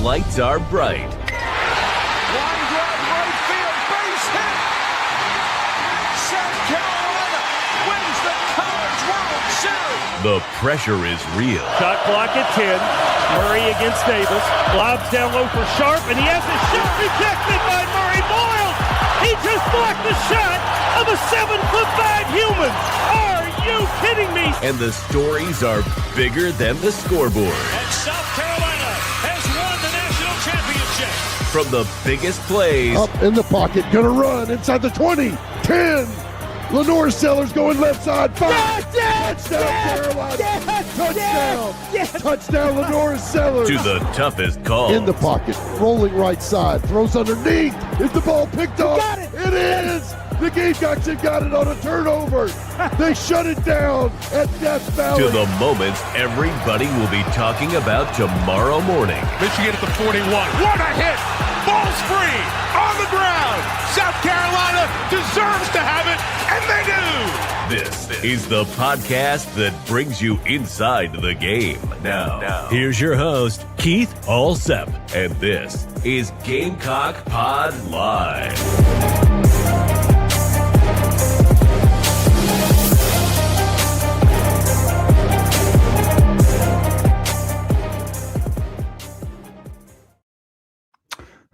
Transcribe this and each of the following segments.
lights are bright. Line drive right field, base hit. South Carolina wins the College World Series. The pressure is real. Shot clock at 10. Murray against Davis. Lobs down low for Sharp, and he has a shot rejected by Murray. Boyle! He just blocked the shot of a 7'5" human. Are you kidding me? And the stories are bigger than the scoreboard. And South Carolina has won the national championship. From the biggest plays. Up in the pocket, gonna run inside the 20, 10. Lenore Sellers going left side, 5. Touchdown, Carolina. Touchdown. Touchdown, Lenore Sellers. To the toughest call. In the pocket, rolling right side, throws underneath. Is the ball picked up? Got it. It is. The Gamecocks have got it on a turnover. They shut it down at Death Valley. To the moments everybody will be talking about tomorrow morning. Michigan at the 41. What a hit. Ball's free. On the ground. South Carolina deserves to have it, and they do. This is the podcast that brings you inside the game. Now, here's your host, Keith Allsep, and this is Gamecock Pod Live.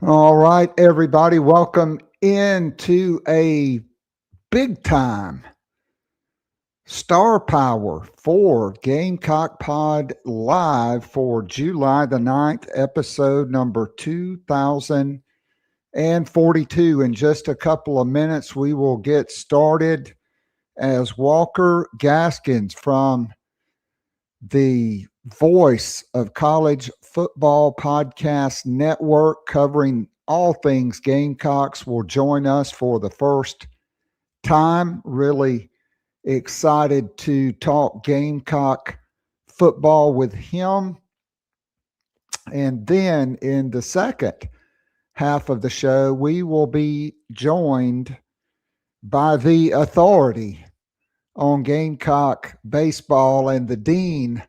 All right, everybody, welcome into a big time star power for Gamecock Pod Live for July the 9th, episode number 2042. In just a couple of minutes, we will get started as Walker Gaskins from the Voice of College Football Podcast Network, covering all things Gamecocks, will join us for the first time. Really excited to talk Gamecock football with him. And then in the second half of the show, we will be joined by the authority on Gamecock baseball and the dean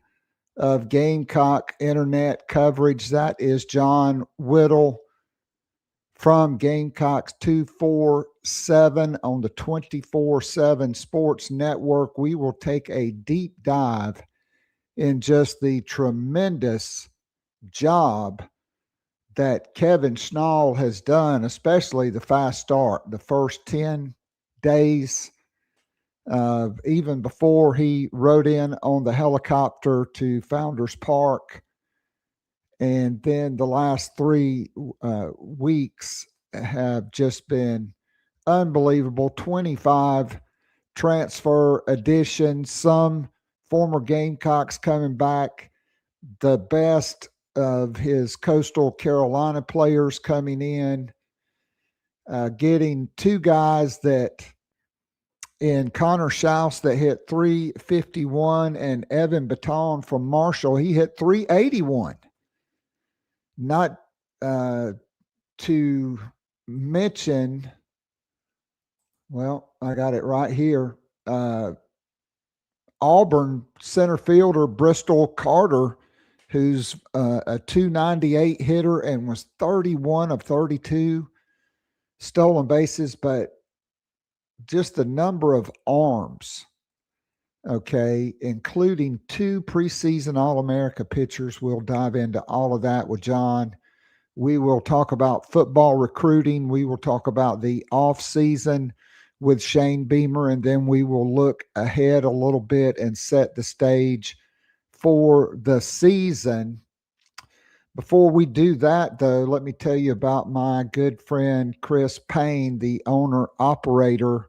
of Gamecock internet coverage. That is John Whittle from Gamecocks 247 on the 24/7 Sports Network. We will take a deep dive in just the tremendous job that Kevin Schnall has done, especially the fast start, the first 10 days. Even before he rode in on the helicopter to Founders Park. And then the last 3 weeks have just been unbelievable. 25 transfer additions, some former Gamecocks coming back, the best of his Coastal Carolina players coming in, getting 2 guys that in Connor Schaus that hit 351 and Evan Baton from Marshall, he hit 381. Not to mention, well, I got it right here, Auburn center fielder Bristol Carter, who's a 298 hitter and was 31 of 32 stolen bases, but just the number of arms, okay, including 2 preseason All-America pitchers. We'll dive into all of that with John. We will talk about football recruiting. We will talk about the offseason with Shane Beamer, and then we will look ahead a little bit and set the stage for the season. Before we do that, though, let me tell you about my good friend Chris Payne, the owner-operator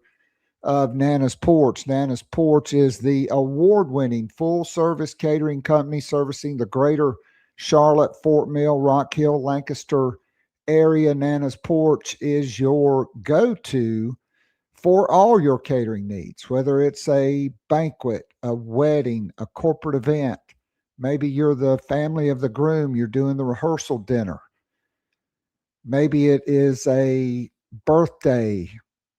of Nana's Porch. Nana's Porch is the award-winning full-service catering company servicing the greater Charlotte, Fort Mill, Rock Hill, Lancaster area. Nana's Porch is your go-to for all your catering needs, whether it's a banquet, a wedding, a corporate event. Maybe you're the family of the groom, you're doing the rehearsal dinner. Maybe it is a birthday,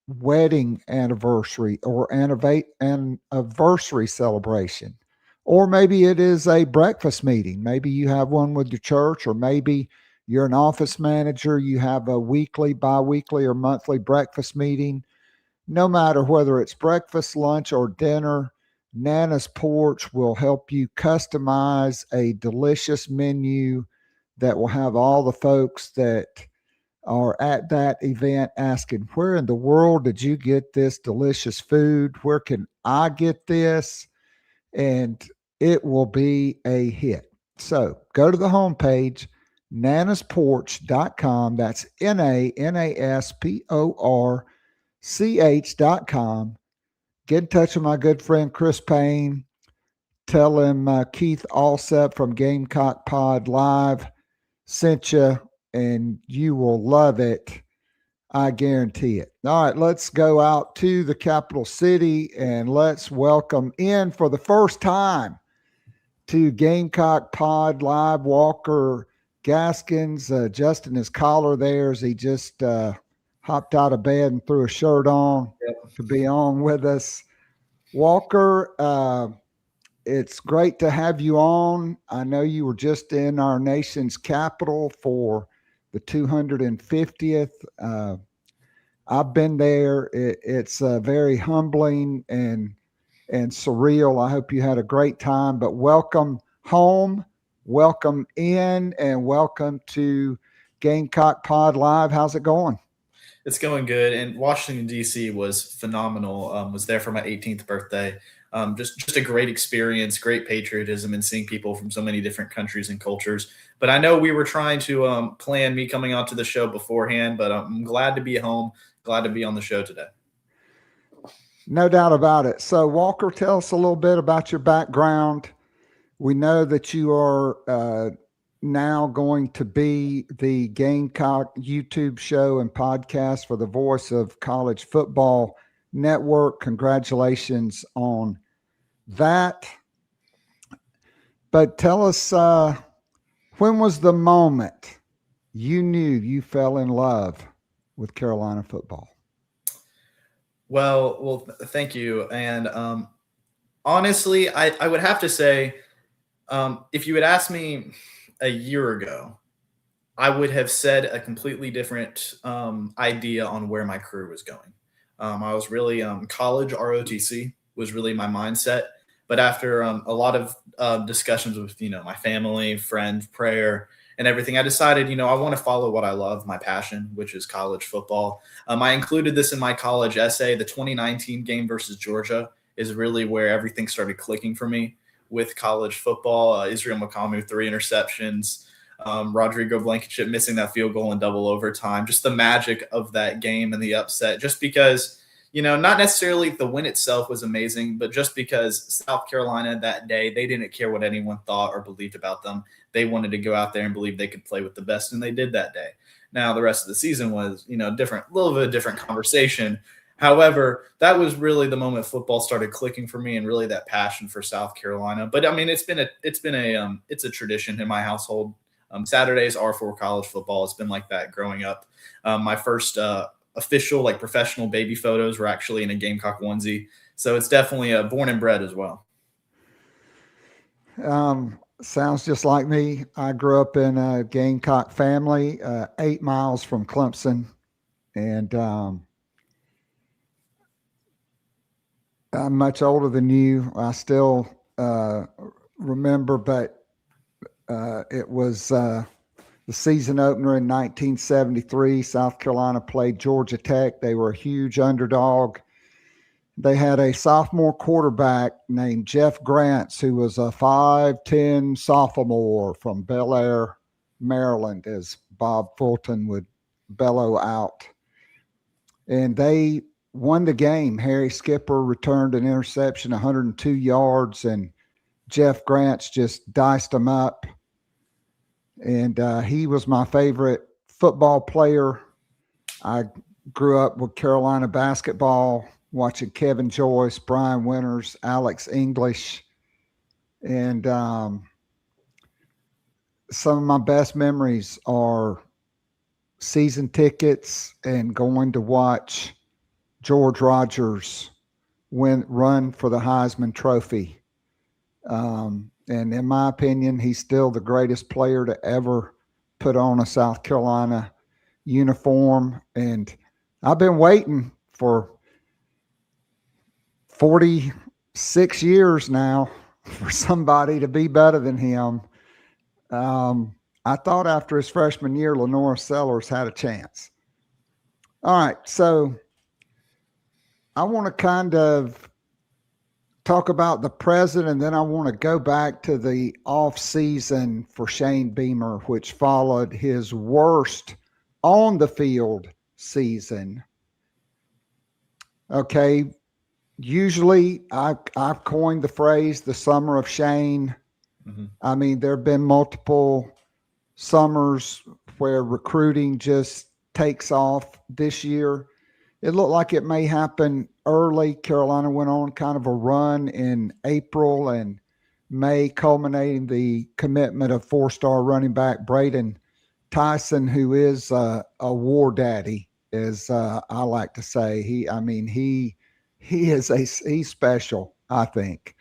wedding anniversary, or anniversary celebration. Or maybe it is a breakfast meeting. Maybe you have one with your church, or maybe you're an office manager, you have a weekly, bi-weekly, or monthly breakfast meeting. No matter whether it's breakfast, lunch, or dinner, Nana's Porch will help you customize a delicious menu that will have all the folks that are at that event asking, where in the world did you get this delicious food? Where can I get this? And it will be a hit. So go to the homepage, nanasporch.com. That's NANASPORCH.com. Get in touch with my good friend Chris Payne. Tell him Keith Allsep from Gamecock Pod Live sent you, and you will love it. I guarantee it. All right, let's go out to the capital city and let's welcome in for the first time to Gamecock Pod Live Walker Gaskins. Justin his collar there as he just hopped out of bed and threw a shirt on to be on with us. Walker, it's great to have you on. I know you were just in our nation's capital for the 250th. I've been there. It's very humbling and surreal. I hope you had a great time, but welcome home, welcome in, and welcome to Gamecock Pod Live. How's it going? It's going good. And Washington, D.C. was phenomenal. Was there for my 18th birthday. Just a great experience, great patriotism, and seeing people from so many different countries and cultures. But I know we were trying to plan me coming out to the show beforehand, but I'm glad to be home, glad to be on the show today. No doubt about it. So, Walker, tell us a little bit about your background. We know that you are now going to be the Gamecock YouTube show and podcast for the Voice of College Football Network. Congratulations on that. But tell us, when was the moment you knew you fell in love with Carolina football? Well, thank you. And honestly, I would have to say, if you had asked me a year ago, I would have said a completely different idea on where my career was going. I was really college ROTC was really my mindset. But after a lot of discussions with, my family, friends, prayer, and everything, I decided, I want to follow what I love, my passion, which is college football. I included this in my college essay. The 2019 game versus Georgia is really where everything started clicking for me with college football. Israel Makamu, 3 interceptions. Rodrigo Blankenship missing that field goal in double overtime. Just the magic of that game and the upset, just because, not necessarily the win itself was amazing, but just because South Carolina that day, they didn't care what anyone thought or believed about them. They wanted to go out there and believe they could play with the best, and they did that day. Now, the rest of the season was, different, a little bit of a different conversation. However, that was really the moment football started clicking for me, and really that passion for South Carolina. But I mean, it's a tradition in my household. Saturdays are for college football. It's been like that growing up. My first official, professional baby photos were actually in a Gamecock onesie. So it's definitely born and bred as well. Sounds just like me. I grew up in a Gamecock family, 8 miles from Clemson. And I'm much older than you. I still remember, but it was the season opener in 1973. South Carolina played Georgia Tech. They were a huge underdog. They had a sophomore quarterback named Jeff Grants, who was a 5'10" sophomore from Bel Air, Maryland, as Bob Fulton would bellow out. And they won the game. Harry Skipper returned an interception, 102 yards, and Jeff Grants just diced them up. And he was my favorite football player. I grew up with Carolina basketball, watching Kevin Joyce, Brian Winters, Alex English. And some of my best memories are season tickets and going to watch George Rogers run for the Heisman Trophy. And in my opinion, he's still the greatest player to ever put on a South Carolina uniform. And I've been waiting for 46 years now for somebody to be better than him. I thought after his freshman year, Lenore Sellers had a chance. All right, so I want to kind of talk about the present, and then I want to go back to the off season for Shane Beamer, which followed his worst on the field season. Okay, usually I've coined the phrase the summer of Shane. Mm-hmm. I mean, there have been multiple summers where recruiting just takes off. This year, it looked like it may happen early. Carolina went on kind of a run in April and May, culminating the commitment of four-star running back Braden Tyson, who is a war daddy, as I like to say. He's special, I think.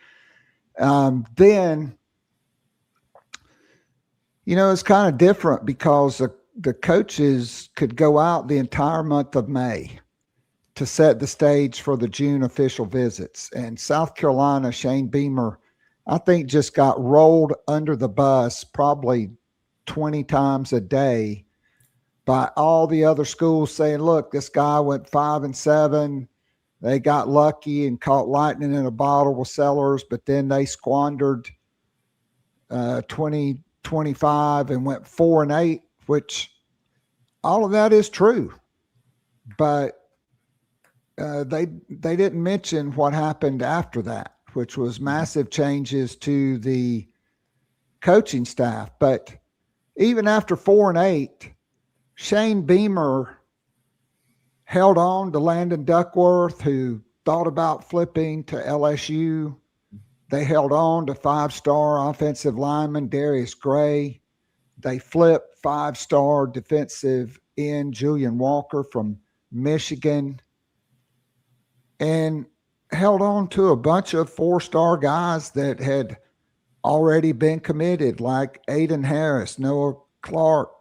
Then, it's kind of different because the coaches could go out the entire month of May to set the stage for the June official visits. And South Carolina, Shane Beamer, I think just got rolled under the bus probably 20 times a day by all the other schools saying, look, this guy went 5-7. They got lucky and caught lightning in a bottle with Sellers, but then they squandered 20-25 and went 4-8, which all of that is true. But they didn't mention what happened after that, which was massive changes to the coaching staff. But even after 4-8, Shane Beamer held on to Landon Duckworth, who thought about flipping to LSU. They held on to five-star offensive lineman Darius Gray. They flipped five-star defensive end Julian Walker from Michigan, and held on to a bunch of four-star guys that had already been committed, like Aiden Harris, Noah Clark,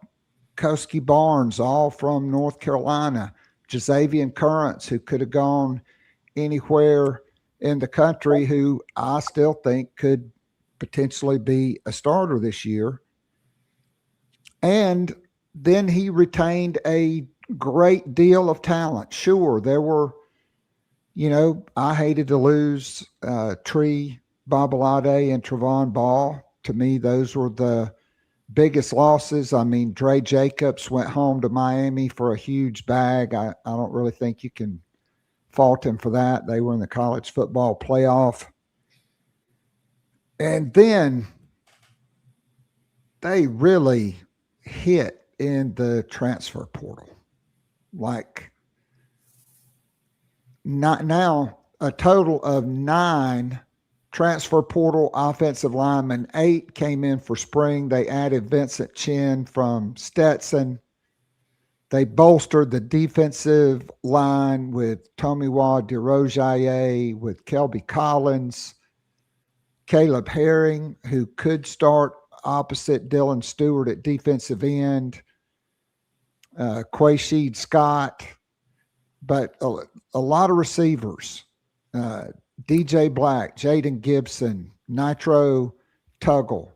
Koski Barnes, all from North Carolina, Jazavian Currents, who could have gone anywhere in the country, who I still think could potentially be a starter this year. And then he retained a great deal of talent. Sure, there were, I hated to lose Tree Babalade and Trevon Ball. To me, those were the biggest losses. I mean, Dre Jacobs went home to Miami for a huge bag. I don't really think you can fault him for that. They were in the college football playoff. And then they really hit in the transfer portal. Like, not now, a total of 9 transfer portal offensive linemen. 8 came in for spring. They added Vincent Chin from Stetson. They bolstered the defensive line with Tomiwa DeRozier, with Kelby Collins, Caleb Herring, who could start opposite Dylan Stewart at defensive end, Quaysheed Scott, but a lot of receivers. DJ Black, Jaden Gibson, Nitro Tuggle.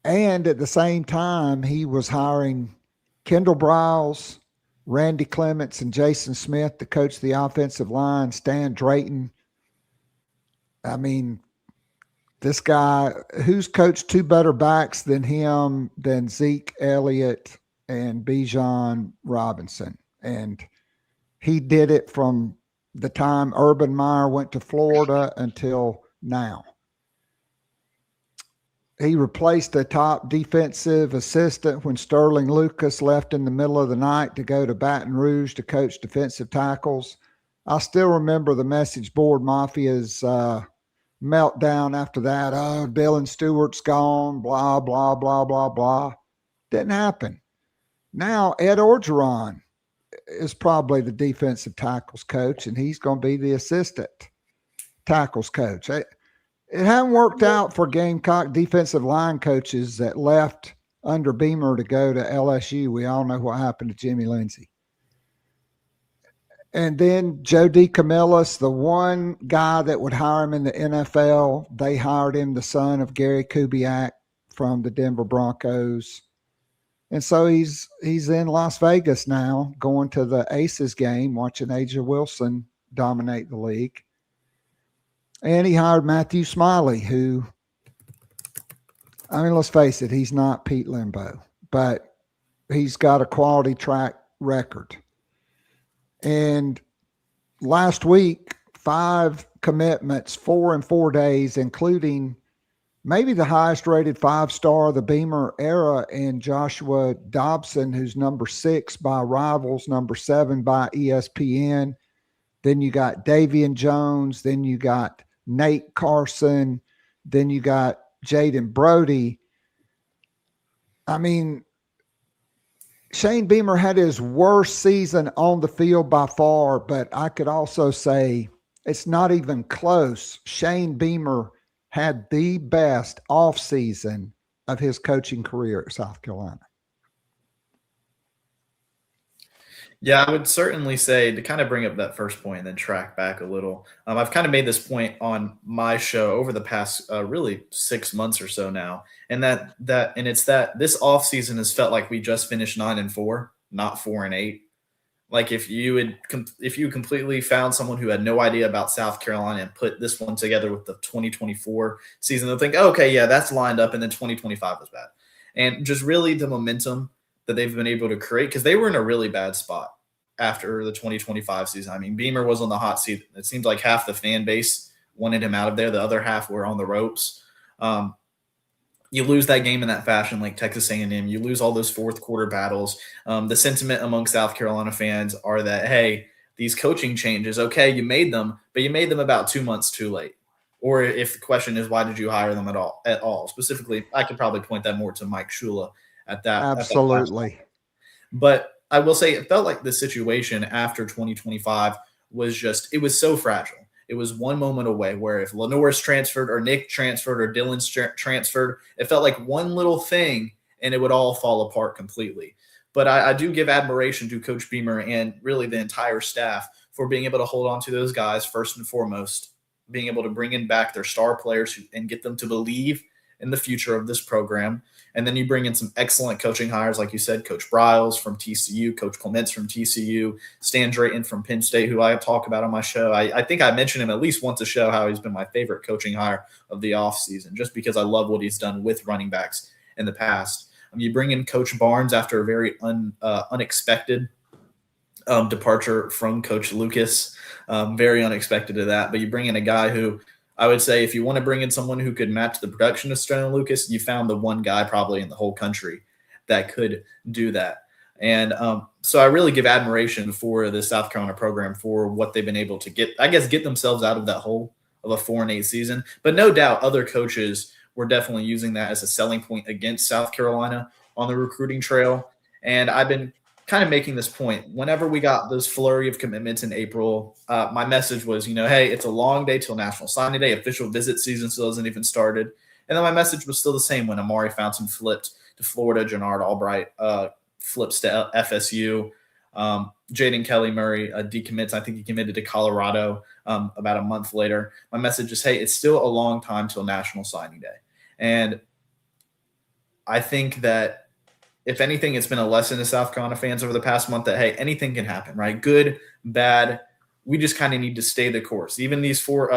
And at the same time, he was hiring Kendall Briles, Randy Clements, and Jason Smith to coach the offensive line, Stan Drayton. I mean, this guy, who's coached 2 better backs than him, than Zeke Elliott and Bijan Robinson. And he did it from the time Urban Meyer went to Florida until now. He replaced a top defensive assistant when Sterling Lucas left in the middle of the night to go to Baton Rouge to coach defensive tackles. I still remember the message board mafia's meltdown after that. Oh, Dylan Stewart's gone, blah, blah, blah, blah, blah. Didn't happen. Now, Ed Orgeron is probably the defensive tackles coach, and he's going to be the assistant tackles coach. It hadn't worked out for Gamecock defensive line coaches that left under Beamer to go to LSU. We all know what happened to Jimmy Lindsey. And then Joe DeCamillis, the one guy that would hire him in the NFL, they hired him, the son of Gary Kubiak from the Denver Broncos. And so he's in Las Vegas now, going to the Aces game, watching Aja Wilson dominate the league. And he hired Matthew Smiley, who, I mean, let's face it, he's not Pete Limbo, but he's got a quality track record. And last week, 5 commitments, 4 in 4 days, including maybe the highest rated 5-star of the Beamer era in Joshua Dobson, who's number 6 by Rivals, number 7 by ESPN. Then you got Davian Jones. Then you got Nate Carson. Then you got Jaden Brody. I mean, Shane Beamer had his worst season on the field by far, but I could also say it's not even close. Shane Beamer had the best offseason of his coaching career at South Carolina. Yeah, I would certainly say, to kind of bring up that first point and then track back a little. I've kind of made this point on my show over the past really 6 months or so now, and it's that this offseason has felt like we just finished 9-4, not 4-8. Like if you completely found someone who had no idea about South Carolina and put this one together with the 2024 season, they'll think, oh, okay, yeah, that's lined up, and then 2025 was bad. And just really the momentum that they've been able to create, because they were in a really bad spot after the 2025 season. I mean, Beamer was on the hot seat. It seemed like half the fan base wanted him out of there. The other half were on the ropes. You lose that game in that fashion, like Texas A&M. You lose all those fourth quarter battles. The sentiment among South Carolina fans are that, hey, these coaching changes, okay, you made them, but you made them about 2 months too late. Or if the question is, why did you hire them at all? Specifically, I could probably point that more to Mike Shula at that. Absolutely. But I will say it felt like the situation after 2025 was it was so fragile. It was one moment away where if Lenore's transferred or Nick transferred or Dylan's transferred, it felt like one little thing and it would all fall apart completely. But I do give admiration to Coach Beamer and really the entire staff for being able to hold on to those guys first and foremost, being able to bring in back their star players and get them to believe in the future of this program. And then you bring in some excellent coaching hires, like you said, Coach Briles from TCU, Coach Clements from TCU, Stan Drayton from Penn State, who I talk about on my show. I think I mentioned him at least once a show, how he's been my favorite coaching hire of the offseason, just because I love what he's done with running backs in the past. You bring in Coach Barnes after a very unexpected departure from Coach Lucas, very unexpected to that. But you bring in a guy who, I would say, if you want to bring in someone who could match the production of Stone and Lucas, you found the one guy probably in the whole country that could do that. And so I really give admiration for the South Carolina program for what they've been able to get themselves out of that hole of a 4-8 season. But no doubt other coaches were definitely using that as a selling point against South Carolina on the recruiting trail. And I've been kind of making this point. Whenever we got those flurry of commitments in April, my message was, hey, it's a long day till National Signing Day. Official visit season still hasn't even started. And then my message was still the same when Amari Fountain flipped to Florida, Jannard Albright flips to FSU, Jaden Kelly Murray decommits. I think he committed to Colorado about a month later. My message is, hey, it's still a long time till National Signing Day. And I think that if anything, it's been a lesson to South Carolina fans over the past month that, hey, anything can happen, right? Good, bad. We just kind of need to stay the course. Even these four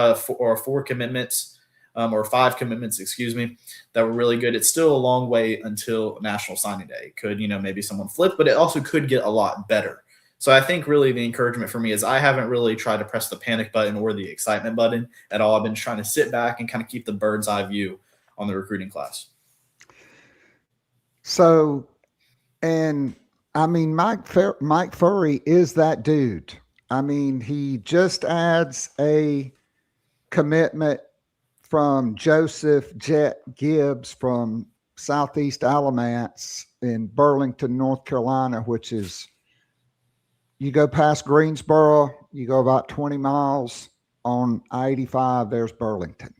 commitments or 5 commitments, that were really good. It's still a long way until National Signing Day. It could, maybe someone flip, but it also could get a lot better. So I think really the encouragement for me is I haven't really tried to press the panic button or the excitement button at all. I've been trying to sit back and kind of keep the bird's eye view on the recruiting class. So, and I mean, Mike Furry is that dude. I mean, he just adds a commitment from Joseph Jet Gibbs from Southeast Alamance in Burlington, North Carolina, which is, you go past Greensboro, you go about 20 miles on I-85, there's Burlington.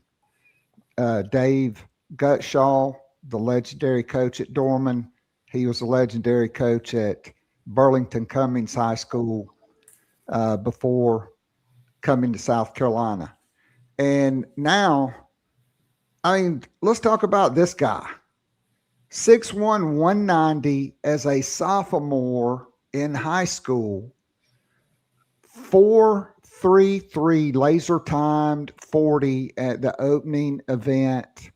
Dave Gutschall, the legendary coach at Dorman. He was a legendary coach at Burlington Cummings High School before coming to South Carolina. And now, I mean, let's talk about this guy. 6'1", 190 as a sophomore in high school. 4.33 laser timed 40 at the opening event.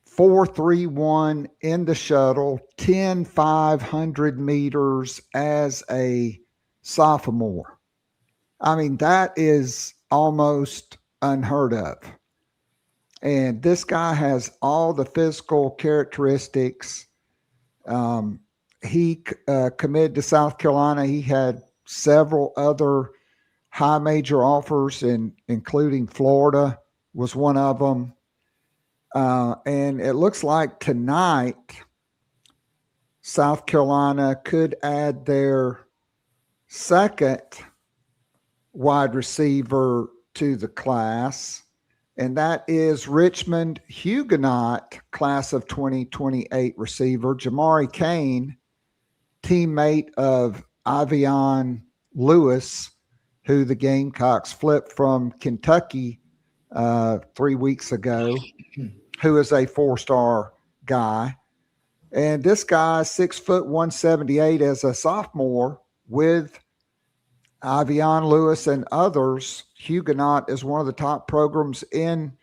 4.31 in the shuttle. 10,500 meters as a sophomore. I mean, that is almost unheard of. And this guy has all the physical characteristics. He committed to South Carolina. He had several other high major offers, including Florida was one of them. And it looks like tonight, South Carolina could add their second wide receiver to the class, and that is Richmond Huguenot, class of 2028 receiver, Jamari Kane, teammate of Avion Lewis, who the Gamecocks flipped from Kentucky 3 weeks ago, who is a 4-star guy. And this guy, 6', 178 as a sophomore with Avion Lewis and others. Huguenot is one of the top programs in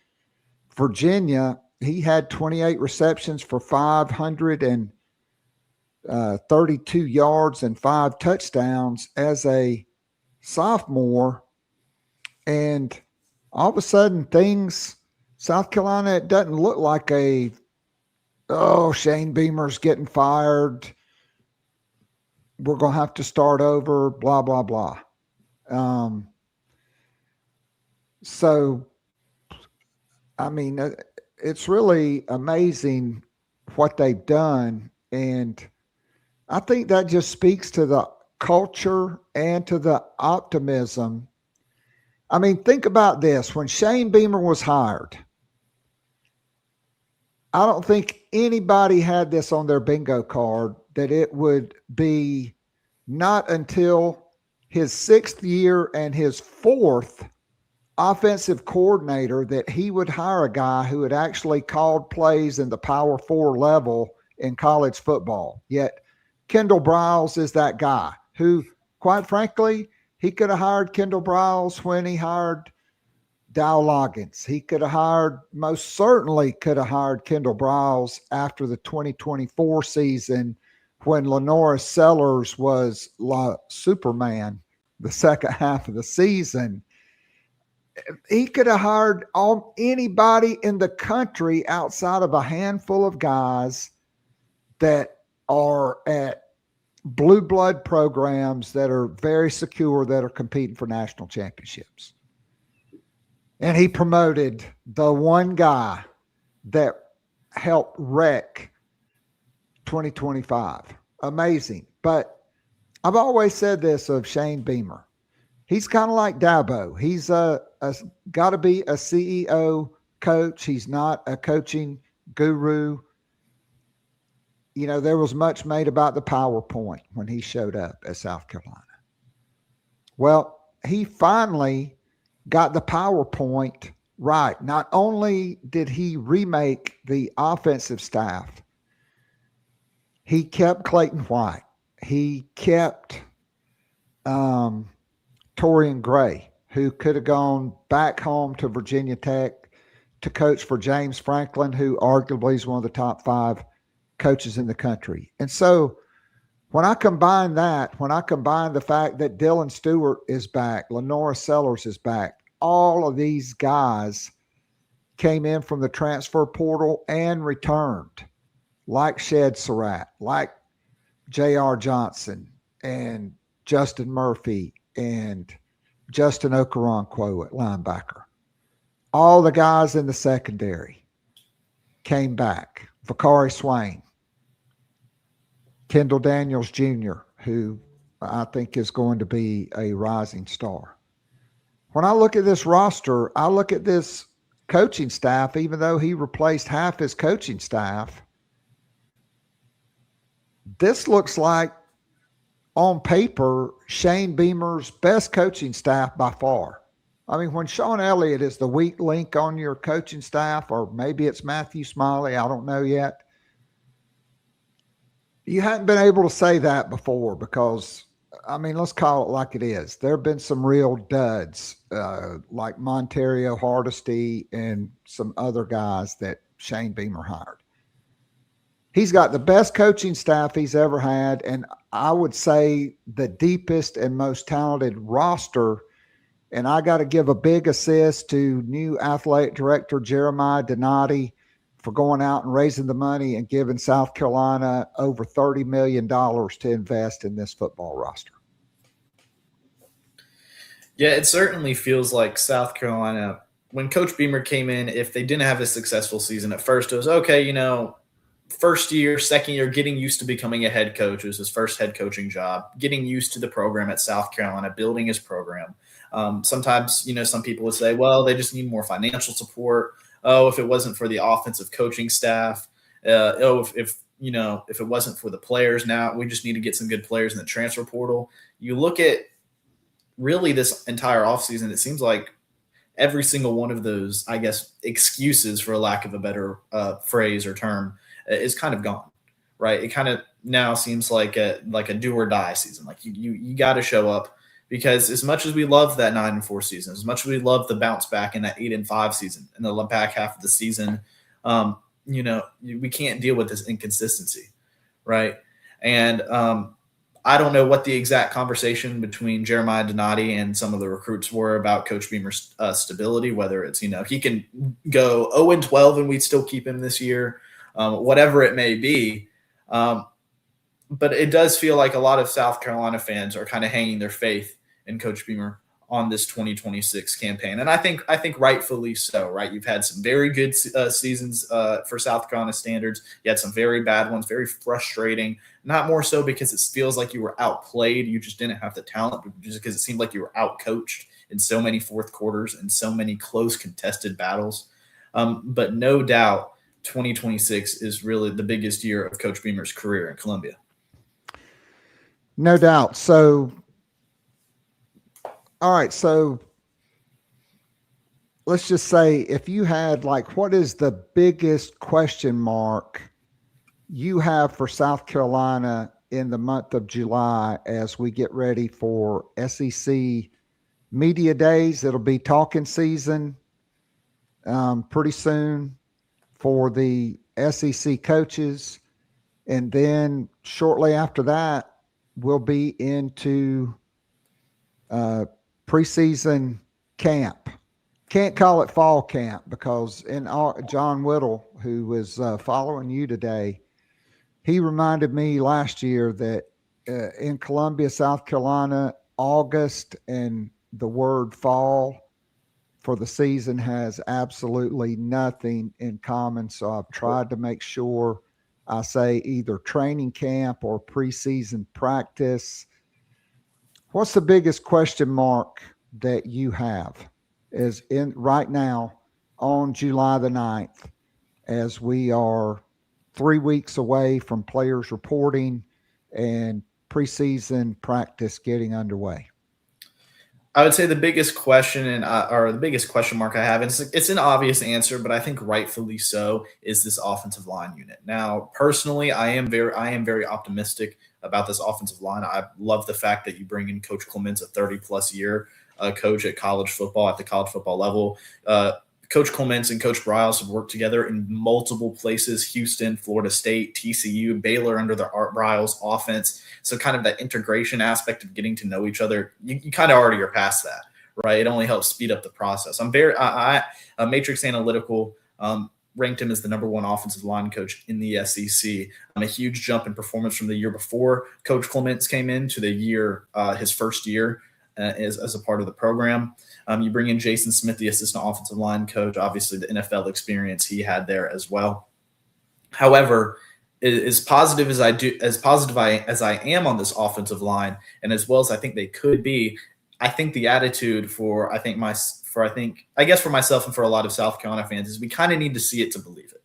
Virginia. He had 28 receptions for 532 yards and 5 touchdowns as a sophomore. And all of a sudden South Carolina, it doesn't look like Shane Beamer's getting fired. We're going to have to start over, blah, blah, blah. So, I mean, it's really amazing what they've done. And I think that just speaks to the culture and to the optimism. I mean, think about this. When Shane Beamer was hired, I don't think anybody had this on their bingo card that it would be not until his 6th year and his 4th offensive coordinator that he would hire a guy who had actually called plays in the Power 4 level in college football. Yet Kendall Briles is that guy who, quite frankly, he could have hired Kendall Briles when he hired Dow Loggins. He most certainly could have hired Kendall Briles after the 2024 season when Lenora Sellers was Superman the second half of the season. He could have hired anybody in the country outside of a handful of guys that are at blue blood programs that are very secure, that are competing for national championships. And he promoted the one guy that helped wreck 2025. Amazing. But I've always said this of Shane Beamer. He's kind of like Dabo. He's got to be a CEO coach. He's not a coaching guru. You know, there was much made about the PowerPoint when he showed up at South Carolina. Well, he finally got the PowerPoint right. Not only did he remake the offensive staff, he kept Clayton White. He kept Torian Gray, who could have gone back home to Virginia Tech to coach for James Franklin, who arguably is one of the top 5 coaches in the country. And so when I combine the fact that Dylan Stewart is back, Lenora Sellers is back, all of these guys came in from the transfer portal and returned, like Shed Surratt, like J.R. Johnson and Justin Murphy and Justin Okoronkwo at linebacker. All the guys in the secondary came back. Vakari Swain, Kendall Daniels Jr., who I think is going to be a rising star. When I look at this roster, I look at this coaching staff, even though he replaced half his coaching staff. This looks like, on paper, Shane Beamer's best coaching staff by far. I mean, when Sean Elliott is the weak link on your coaching staff, or maybe it's Matthew Smiley, I don't know yet. You hadn't been able to say that before because, I mean, let's call it like it is. There have been some real duds, like Montario Hardesty and some other guys that Shane Beamer hired. He's got the best coaching staff he's ever had, and I would say the deepest and most talented roster. And I got to give a big assist to new athletic director Jeremiah Donati for going out and raising the money and giving South Carolina over $30 million to invest in this football roster. Yeah, it certainly feels like South Carolina, when Coach Beamer came in, if they didn't have a successful season at first, it was okay, you know, first year, second year, getting used to becoming a head coach. It was his first head coaching job, getting used to the program at South Carolina, building his program. Sometimes, you know, some people would say, well, they just need more financial support. Oh, if it wasn't for the offensive coaching staff, if it wasn't for the players, now we just need to get some good players in the transfer portal. You look at really this entire offseason, it seems like every single one of those, I guess, excuses, for a lack of a better phrase or term, is kind of gone, right? It kind of now seems like a do or die season. Like you got to show up, because as much as we love that 9-4 season, as much as we love the bounce back in that 8-5 season in the back half of the season, we can't deal with this inconsistency, right? And I don't know what the exact conversation between Jeremiah Donati and some of the recruits were about Coach Beamer's stability, whether it's, he can go 0-12 and we'd still keep him this year, whatever it may be. But it does feel like a lot of South Carolina fans are kind of hanging their faith in Coach Beamer on this 2026 campaign. And I think rightfully so, right? You've had some very good seasons for South Carolina standards. You had some very bad ones, very frustrating, not more so because it feels like you were outplayed. You just didn't have the talent, but just because it seemed like you were outcoached in so many fourth quarters and so many close contested battles. But no doubt 2026 is really the biggest year of Coach Beamer's career in Columbia. No doubt. So, all right. So let's just say, if you had, like, what is the biggest question mark you have for South Carolina in the month of July as we get ready for SEC media days? It'll be talking season pretty soon for the SEC coaches. And then shortly after that, we'll be into preseason camp. Can't call it fall camp because John Whittle, who was following you today, he reminded me last year that in Columbia, South Carolina, August and the word fall for the season has absolutely nothing in common. So I've tried to make sure I say either training camp or preseason practice. What's the biggest question mark that you have is in right now on July the 9th, as we are 3 weeks away from players reporting and preseason practice getting underway? I would say the biggest question or the biggest question mark I have, and it's an obvious answer, but I think rightfully so, is this offensive line unit. Now, personally, I am very optimistic about this offensive line. I love the fact that you bring in Coach Clements, a 30-plus year coach at college football, at the college football level. Coach Clements and Coach Briles have worked together in multiple places: Houston, Florida State, TCU, Baylor under the Art Briles offense. So kind of that integration aspect of getting to know each other, you kind of already are past that, right? It only helps speed up the process. Matrix Analytical ranked him as the #1 offensive line coach in the SEC. A huge jump in performance from the year before Coach Clements came in to the year, his first year as a part of the program. You bring in Jason Smith, the assistant offensive line coach, obviously the NFL experience he had there as well. However, as positive as I am on this offensive line, and as well as I think they could be, I think the attitude for myself and for a lot of South Carolina fans is we kind of need to see it to believe it,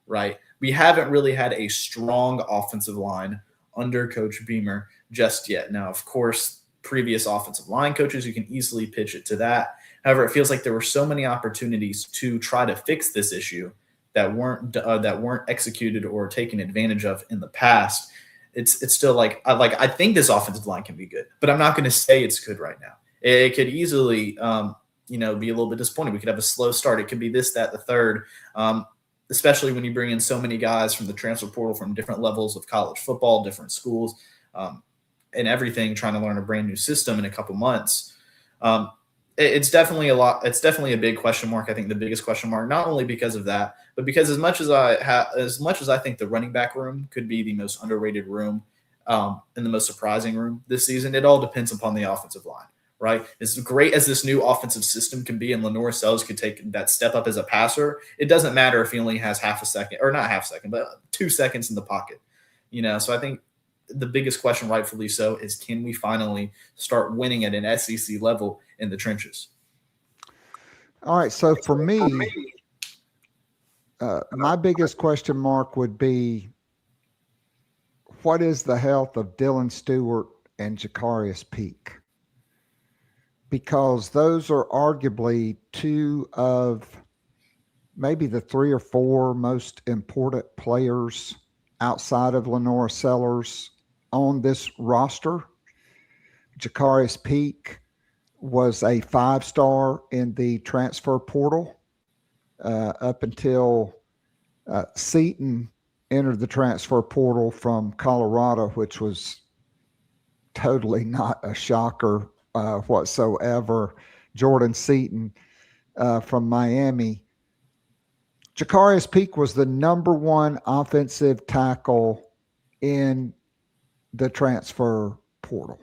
right? We haven't really had a strong offensive line under Coach Beamer just yet. Now, of course, previous offensive line coaches, you can easily pitch it to that. However, it feels like there were so many opportunities to try to fix this issue that weren't executed or taken advantage of in the past. It's still I think this offensive line can be good, but I'm not going to say it's good right now. It could easily, be a little bit disappointing. We could have a slow start. It could be this, that, the third, especially when you bring in so many guys from the transfer portal from different levels of college football, different schools, and everything, trying to learn a brand new system in a couple months. It's definitely a lot. It's definitely a big question mark. I think the biggest question mark, not only because of that, but because as much as I think the running back room could be the most underrated room and the most surprising room this season, it all depends upon the offensive line, right? As great as this new offensive system can be, and Lenore Sellers could take that step up as a passer, it doesn't matter if he only has half a second, or not half a second, but 2 seconds in the pocket. So I think the biggest question, rightfully so, is can we finally start winning at an SEC level in the trenches? All right. So for me, my biggest question mark would be, what is the health of Dylan Stewart and Jacarius Peak? Because those are arguably two of maybe the 3 or 4 most important players outside of Lenore Sellers on this roster. Jacarius Peak was a 5-star in the transfer portal up until Seton entered the transfer portal from Colorado, which was totally not a shocker whatsoever. Jordan Seton from Miami. Jacarius Peak was the number 1 offensive tackle in the transfer portal.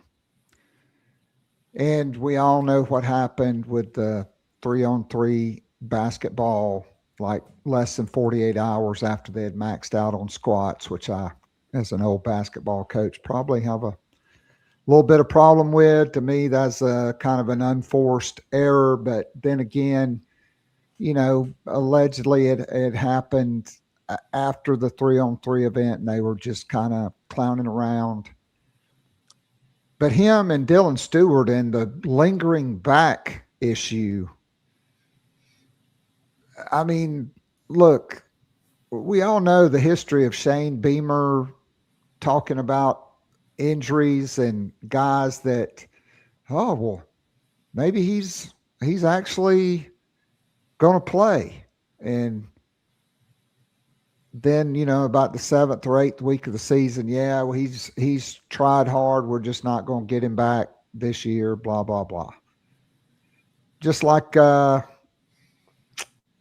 And we all know what happened with the 3-on-3 basketball, like less than 48 hours after they had maxed out on squats, which I, as an old basketball coach, probably have a little bit of problem with. To me, that's a kind of an unforced error. But then again, allegedly it happened after the 3-on-3 event, and they were just kind of clowning around. But him and Dylan Stewart and the lingering back issue, I mean, look, we all know the history of Shane Beamer talking about injuries and guys that, maybe he's actually going to play. And then, about the 7th or 8th week of the season, he's tried hard. We're just not going to get him back this year, blah, blah, blah. Just like, what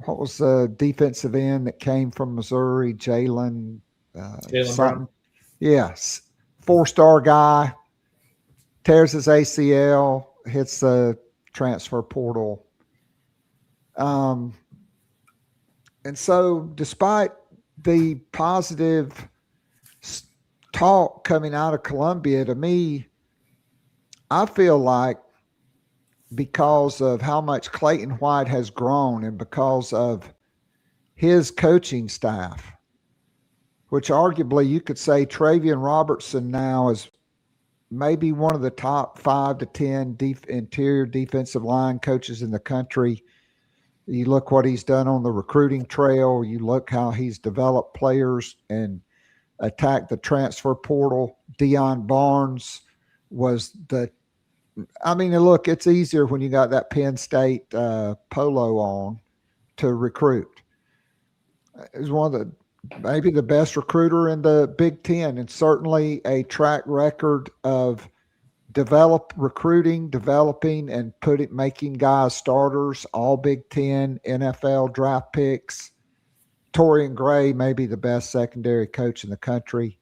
was the defensive end that came from Missouri? Jalen Brown. Yes. 4-star guy, tears his ACL, hits the transfer portal. And so despite the positive talk coming out of Columbia, to me, I feel like because of how much Clayton White has grown and because of his coaching staff, which arguably you could say Travian Robertson now is maybe one of the top 5 to 10 interior defensive line coaches in the country. You look what he's done on the recruiting trail. You look how he's developed players and attacked the transfer portal. Deion Barnes was look, it's easier when you got that Penn State polo on to recruit. He's one of maybe the best recruiter in the Big Ten, and certainly a track record of developing and making guys starters, all Big Ten, NFL draft picks. Torian Gray may be the best secondary coach in the country.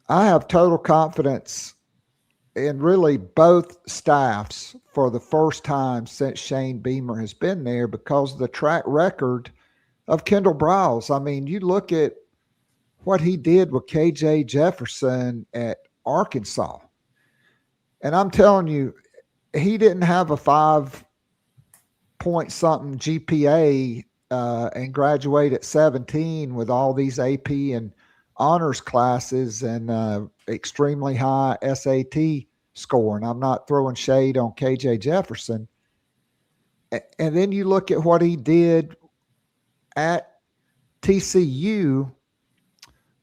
I have total confidence in really both staffs for the first time since Shane Beamer has been there because of the track record of Kendall Briles. I mean, you look at what he did with KJ Jefferson at Arkansas. And I'm telling you, he didn't have a 5-point-something GPA and graduate at 17 with all these AP and honors classes and extremely high SAT score. And I'm not throwing shade on KJ Jefferson. And then you look at what he did at TCU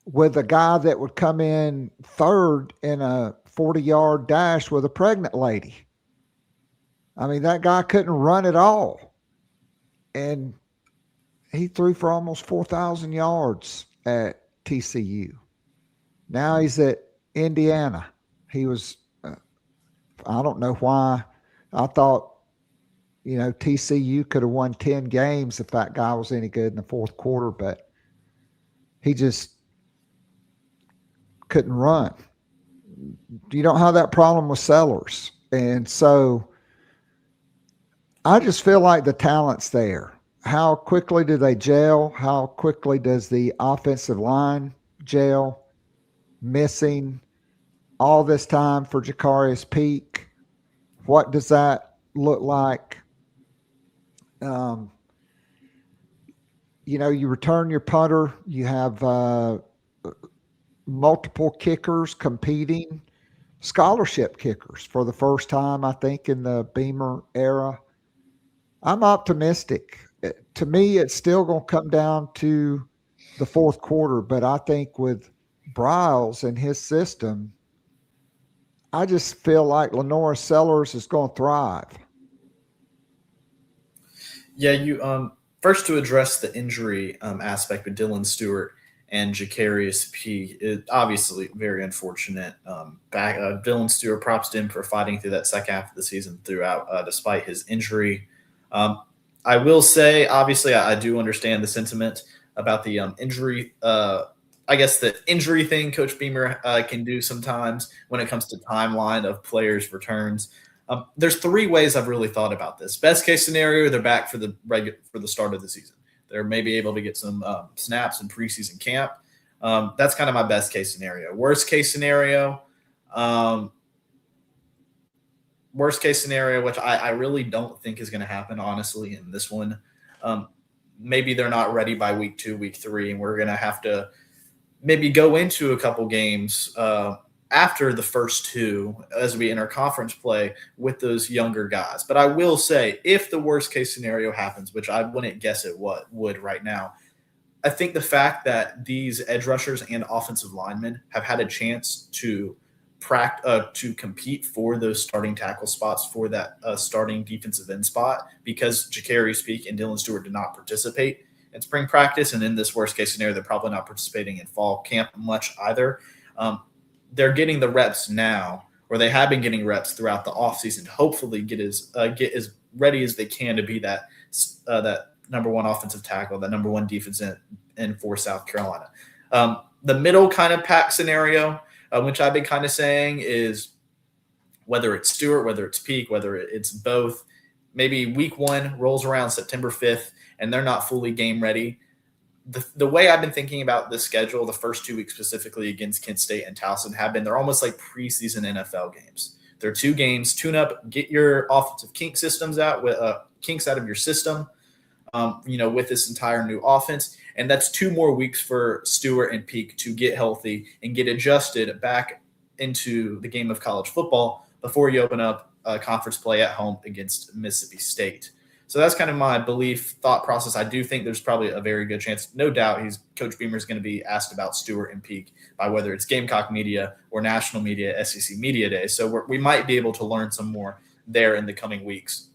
with a guy that would come in third in a 40-yard dash with a pregnant lady. I mean, that guy couldn't run at all. And he threw for almost 4,000 yards at TCU. Now he's at Indiana. He was, I don't know why. I thought, TCU could have won 10 games if that guy was any good in the fourth quarter, but he just couldn't run. You don't have that problem with Sellers. And so I just feel like the talent's there. How quickly do they gel? How quickly does the offensive line gel? Missing all this time for Jacarius Peak. What does that look like? You return your punter. You have multiple kickers competing, scholarship kickers for the first time, I think, in the Beamer era. I'm optimistic. To me, it's still going to come down to the fourth quarter, but I think with Briles and his system, I just feel like Lenora Sellers is going to thrive. Yeah, you first to address the injury aspect with Dylan Stewart and Jacarius P. It obviously very unfortunate. Dylan Stewart, props to him for fighting through that second half of the season throughout, despite his injury. I will say, obviously, I do understand the sentiment about the injury. I guess the injury thing Coach Beamer can do sometimes when it comes to timeline of players' returns. There's three ways I've really thought about this. Best case scenario, they're back for the start of the season. They're maybe able to get some snaps in preseason camp. That's kind of my best case scenario. Worst case scenario, which I really don't think is going to happen, honestly, in this one. Maybe they're not ready by week 2, week 3, and we're going to have to maybe go into a couple games after the first 2 as we enter conference play with those younger guys. But I will say, if the worst case scenario happens, which I wouldn't guess it would right now, I think the fact that these edge rushers and offensive linemen have had a chance to compete for those starting tackle spots, for that starting defensive end spot, because Jacarius Peak and Dylan Stewart did not participate in spring practice, and in this worst case scenario, they're probably not participating in fall camp much either. They're getting the reps now, or they have been getting reps throughout the offseason to hopefully get as ready as they can to be that number one offensive tackle, that number one defense in for South Carolina. The middle kind of pack scenario, which I've been kind of saying, is whether it's Stewart, whether it's Peak, whether it's both, maybe week 1 rolls around September 5th and they're not fully game ready. The way I've been thinking about this schedule, the first 2 weeks specifically against Kent State and Towson, they're almost like preseason NFL games. They're 2 games, tune up, get your offensive kinks out of your system, with this entire new offense. And that's 2 more weeks for Stewart and Peak to get healthy and get adjusted back into the game of college football before you open up conference play at home against Mississippi State. So that's kind of my thought process. I do think there's probably a very good chance, no doubt, Coach Beamer is going to be asked about Stewart and Peak by whether it's Gamecock media or national media, SEC Media Day. So we might be able to learn some more there in the coming weeks.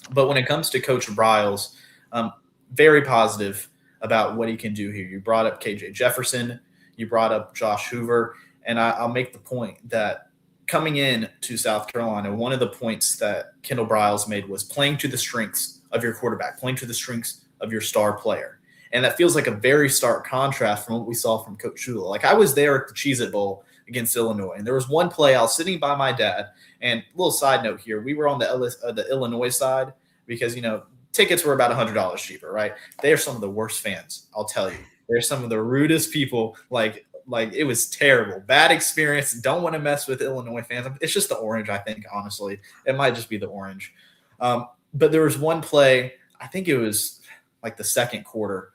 But when it comes to Coach Briles, very positive about what he can do here. You brought up KJ Jefferson, you brought up Josh Hoover, and I'll make the point that coming in to South Carolina, one of the points that Kendall Briles made was playing to the strengths of your quarterback, playing to the strengths of your star player. And that feels like a very stark contrast from what we saw from Coach Whittle. Like, I was there at the Cheez-It Bowl against Illinois, and there was one play I was sitting by my dad. And a little side note here, we were on the Illinois side because, tickets were about $100 cheaper, right? They are some of the worst fans, I'll tell you. They're some of the rudest people. Like, Like, it was terrible. Bad experience. Don't want to mess with Illinois fans. It's just the orange, I think, honestly. It might just be the orange. But there was one play, I think it was like the second quarter.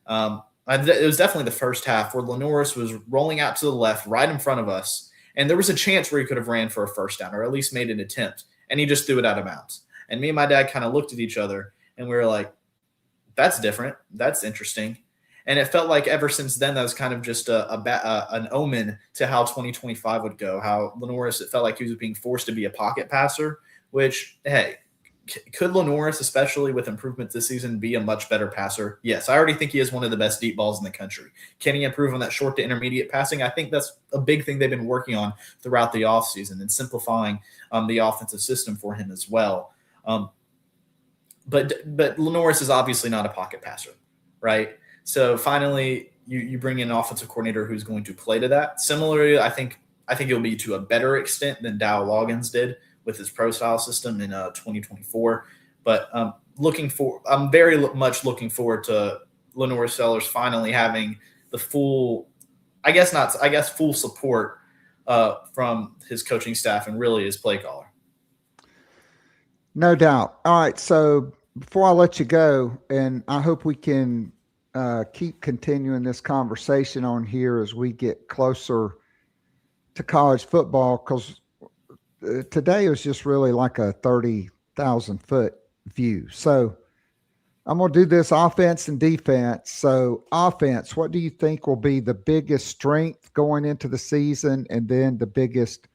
It was definitely the first half where Lenoris was rolling out to the left right in front of us. And there was a chance where he could have ran for a first down or at least made an attempt. And he just threw it out of bounds. And me and my dad kind of looked at each other and we were like, that's different. That's interesting. And it felt like ever since then, that was kind of just an omen to how 2025 would go. How Lenoris, it felt like he was being forced to be a pocket passer, which, hey, could Lenoris, especially with improvements this season, be a much better passer? Yes, I already think he is one of the best deep balls in the country. Can he improve on that short to intermediate passing? I think that's a big thing they've been working on throughout the offseason and simplifying the offensive system for him as well. But Lenoris is obviously not a pocket passer, right? So finally, you bring in an offensive coordinator who's going to play to that. Similarly, I think it'll be to a better extent than Dow Loggins did with his pro style system in 2024. But I'm very much looking forward to Lenoris Sellers finally having the full support from his coaching staff and really his play caller. No doubt. All right. So before I let you go, and I hope we can keep continuing this conversation on here as we get closer to college football, because today was just really like a 30,000 foot view. So I'm going to do this offense and defense. So offense, what do you think will be the biggest strength going into the season and then the biggest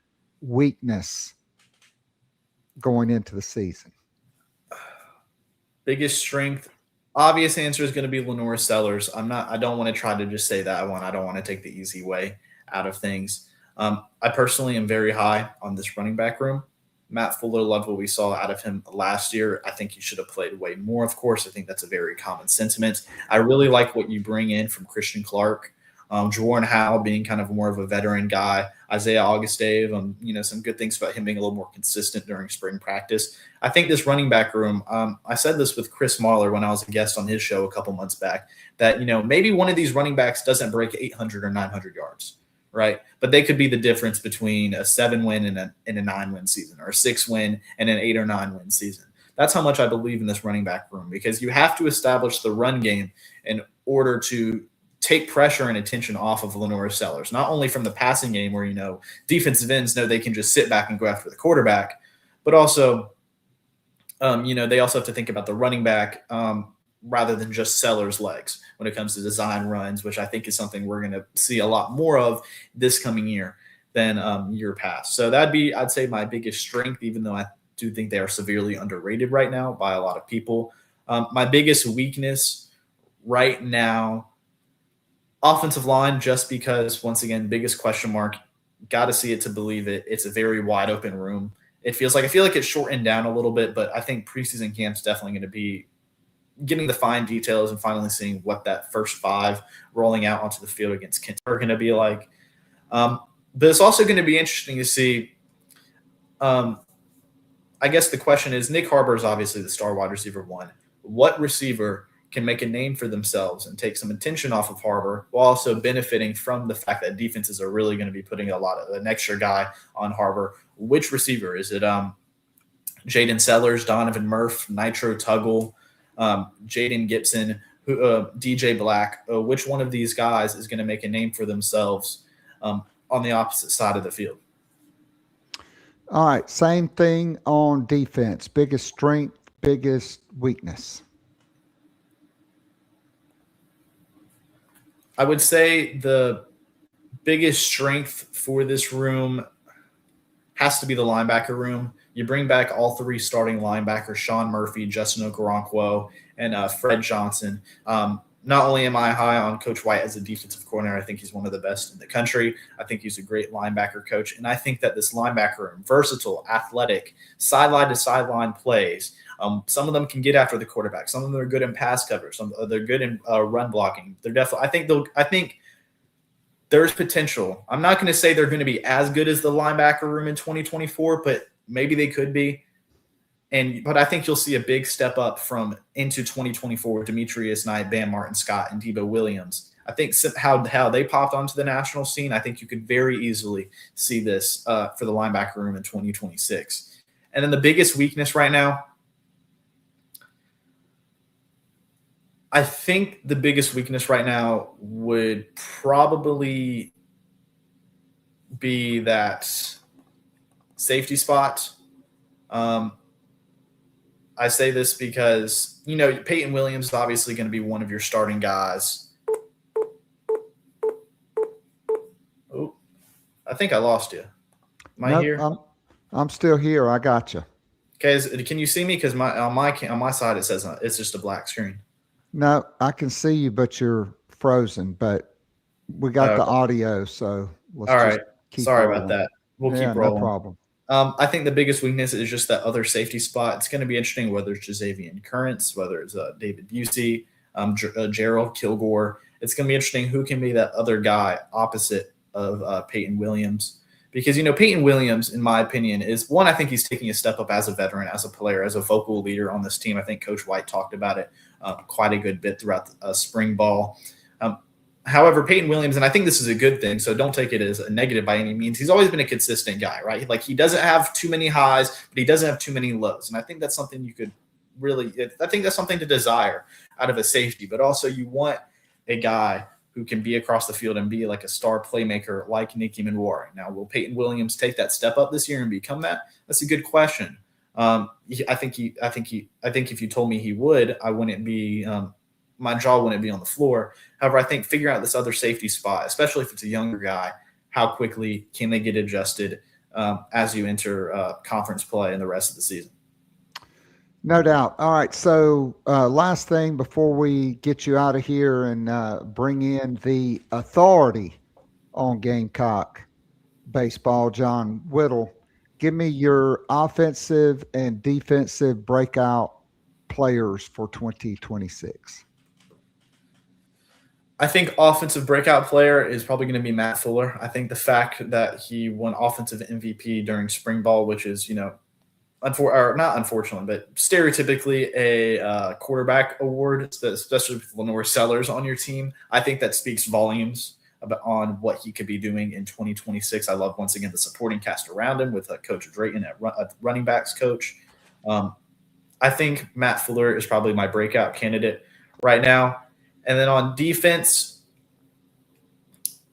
weakness going into the season? Biggest strength, obvious answer is going to be Lenoris Sellers. I don't want to try to just say that one. I don't want to take the easy way out of things. I personally am very high on this running back room. Matt Fuller loved what we saw out of him last year. I think he should have played way more, of course. I think that's a very common sentiment. I really like what you bring in from Christian Clark. Jordan Howell being kind of more of a veteran guy. Isaiah Augustave, some good things about him being a little more consistent during spring practice. I think this running back room, I said this with Chris Mahler when I was a guest on his show a couple months back, that, maybe one of these running backs doesn't break 800 or 900 yards, right? But they could be the difference between a 7-win and a 9-win season, or a 6-win and an 8 or 9-win season. That's how much I believe in this running back room, because you have to establish the run game in order to take pressure and attention off of Lenoris Sellers, not only from the passing game where, defensive ends know they can just sit back and go after the quarterback, but also, they also have to think about the running back rather than just Sellers' legs when it comes to design runs, which I think is something we're going to see a lot more of this coming year than year past. So that'd be, I'd say, my biggest strength, even though I do think they are severely underrated right now by a lot of people. My biggest weakness right now, offensive line, just because, once again, biggest question mark, got to see it to believe it. It's a very wide open room. I feel like it's shortened down a little bit, but I think preseason camp's definitely going to be getting the fine details and finally seeing what that first 5 rolling out onto the field against Kentucky are going to be like. But it's also going to be interesting to see. I guess the question is, Nick Harbor is obviously the star wide receiver 1. What receiver can make a name for themselves and take some attention off of Harbor while also benefiting from the fact that defenses are really going to be putting an extra guy on Harbor? Which receiver? Is it Jaden Sellers, Donovan Murph, Nitro Tuggle, Jaden Gibson, DJ Black? Which one of these guys is going to make a name for themselves on the opposite side of the field? All right, same thing on defense. Biggest strength, biggest weakness. I would say the biggest strength for this room has to be the linebacker room. You bring back all 3 starting linebackers, Sean Murphy, Justin Okoronkwo, and Fred Johnson. Not only am I high on Coach White as a defensive coordinator, I think he's one of the best in the country. I think he's a great linebacker coach. And I think that this linebacker room, versatile, athletic, sideline to sideline plays. Some of them can get after the quarterback. Some of them are good in pass coverage. They're good in run blocking. They're definitely. I think there's potential. I'm not going to say they're going to be as good as the linebacker room in 2024, but maybe they could be. But I think you'll see a big step up from into 2024 with Demetrius Knight, Bam Martin Scott, and Debo Williams. I think how they popped onto the national scene, I think you could very easily see this for the linebacker room in 2026. And then the biggest weakness right now, I think the biggest weakness right now would probably be that safety spot. I say this because, Peyton Williams is obviously going to be one of your starting guys. Oh, I think I lost you. Am I here? I'm still here. I got you. Okay, can you see me? Because on my side it says it's just a black screen. No, I can see you, but you're frozen. But we got the audio, so let's all right. Keep Sorry rolling. about that. We'll keep rolling. No problem. I think the biggest weakness is just that other safety spot. It's going to be interesting whether it's Jazavian Currents, whether it's David Busey, Gerald Kilgore. It's going to be interesting who can be that other guy opposite of Peyton Williams. Because, Peyton Williams, in my opinion, is one, I think he's taking a step up as a veteran, as a player, as a vocal leader on this team. I think Coach White talked about it quite a good bit throughout spring ball. However, Peyton Williams, and I think this is a good thing, so don't take it as a negative by any means. He's always been a consistent guy, right? Like, he doesn't have too many highs, but he doesn't have too many lows. And I think that's something you could I think that's something to desire out of a safety. But also you want a guy who can be across the field and be like a star playmaker like Nicky Manwari. Now, will Peyton Williams take that step up this year and become that? That's a good question. I think if you told me he would, I wouldn't be my jaw wouldn't be on the floor. However, I think figure out this other safety spot, especially if it's a younger guy, how quickly can they get adjusted as you enter conference play in the rest of the season? No doubt. All right. So last thing before we get you out of here and bring in the authority on Gamecock baseball, John Whittle, give me your offensive and defensive breakout players for 2026. I think offensive breakout player is probably going to be Matt Fuller. I think the fact that he won offensive MVP during spring ball, which is, not unfortunately, but stereotypically a quarterback award, especially with Lenore Sellers on your team. I think that speaks volumes on what he could be doing in 2026. I love, once again, the supporting cast around him with Coach Drayton at running backs coach. I think Matt Fuller is probably my breakout candidate right now. And then on defense,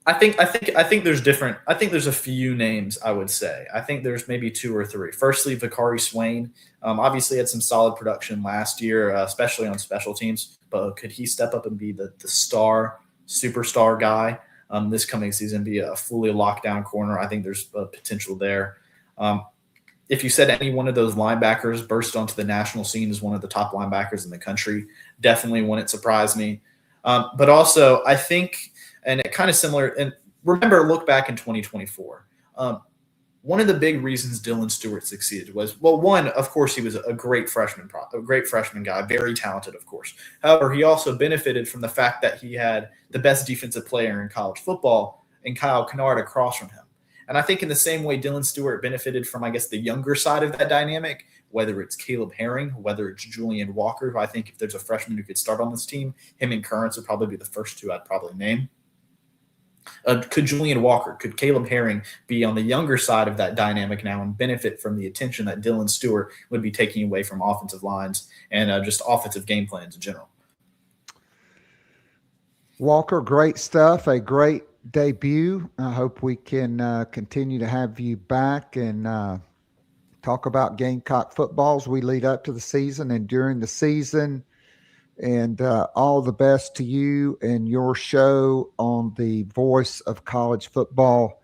I think there's a few names I would say. I think there's maybe two or three. Firstly, Vakari Swain obviously had some solid production last year, especially on special teams. But could he step up and be the superstar guy this coming season, be a fully locked down corner? I think there's a potential there. If you said any one of those linebackers burst onto the national scene as one of the top linebackers in the country, definitely wouldn't surprise me. But also, I think, and it kind of similar, and remember, look back in 2024. One of the big reasons Dylan Stewart succeeded was, well, one, of course, he was a great freshman guy, very talented, of course. However, he also benefited from the fact that he had the best defensive player in college football in Kyle Kennard across from him. And I think in the same way Dylan Stewart benefited from, I guess, the younger side of that dynamic, whether it's Caleb Herring, whether it's Julian Walker, who I think if there's a freshman who could start on this team, him and Currents would probably be the first two I'd probably name. Could Julian Walker, could Caleb Herring be on the younger side of that dynamic now and benefit from the attention that Dylan Stewart would be taking away from offensive lines and just offensive game plans in general? Walker, great stuff. A great debut. I hope we can continue to have you back and talk about Gamecock football as we lead up to the season and during the season. And all the best to you and your show on the Voice of College Football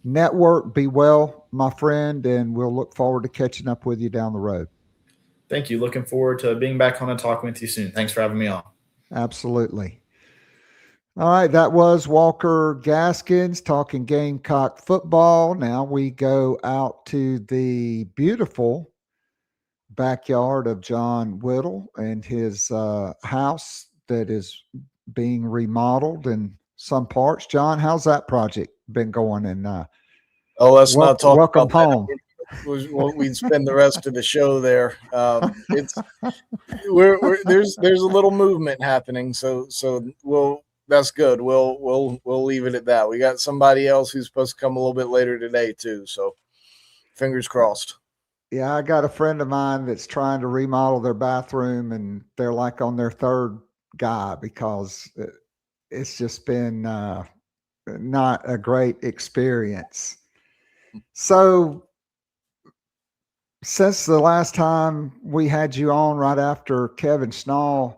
Network. Be well, my friend, and we'll look forward to catching up with you down the road. Thank you. Looking forward to being back on and talking with you soon. Thanks for having me on. Absolutely. All right, that was Walker Gaskins talking Gamecock football. Now we go out to the beautiful backyard of John Whittle and his house that is being remodeled in some parts. John, how's that project been going? And let's not talk welcome about home. We'd spend the rest of the show there. There's a little movement happening, so that's good. We'll leave it at that. We got somebody else who's supposed to come a little bit later today too. So fingers crossed. Yeah, I got a friend of mine that's trying to remodel their bathroom, and they're like on their third guy because it's just been not a great experience. So since the last time we had you on right after Kevin Schnall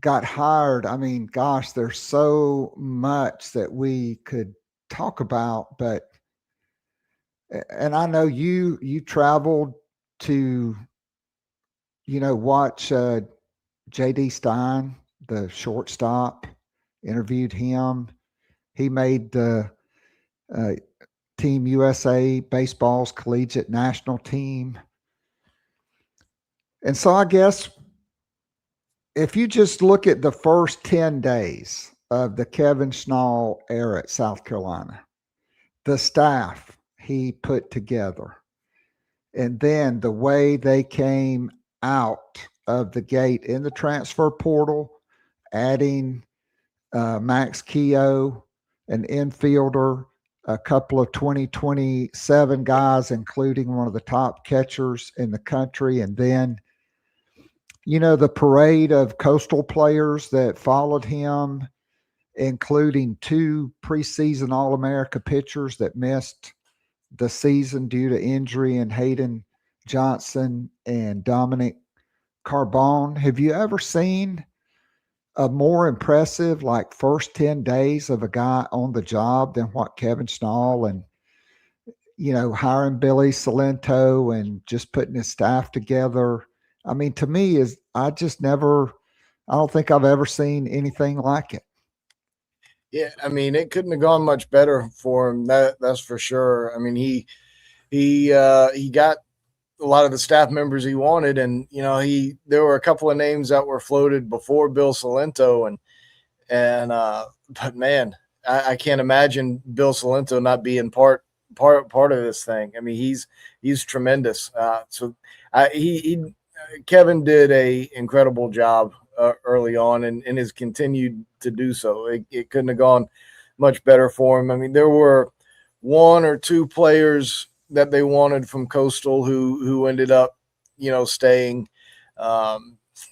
got hired, I mean, gosh, there's so much that we could talk about, and I know you traveled to, watch JD Stein, the shortstop, interviewed him. He made the Team USA baseball's collegiate national team. And so I guess if you just look at the first 10 days of the Kevin Schnall era at South Carolina, the staff he put together, and then the way they came out of the gate in the transfer portal, adding Max Keogh, an infielder, a couple of 2027 guys, including one of the top catchers in the country, and then the parade of Coastal players that followed him, including 2 preseason All-America pitchers that missed the season due to injury, and Hayden Johnson and Dominic Carbone. Have you ever seen a more impressive first 10 days of a guy on the job than what Kevin Schnall and hiring Billy Salento and just putting his staff together? I mean, to me, I don't think I've ever seen anything like it. Yeah, I mean, it couldn't have gone much better for him. That's for sure. I mean, he got a lot of the staff members he wanted, and there were a couple of names that were floated before Bill Salento, but man, I can't imagine Bill Salento not being part of this thing. I mean, he's tremendous. Kevin did a incredible job early on, and has continued to do so. It couldn't have gone much better for him. I mean, there were 1 or 2 players that they wanted from Coastal who ended up, staying.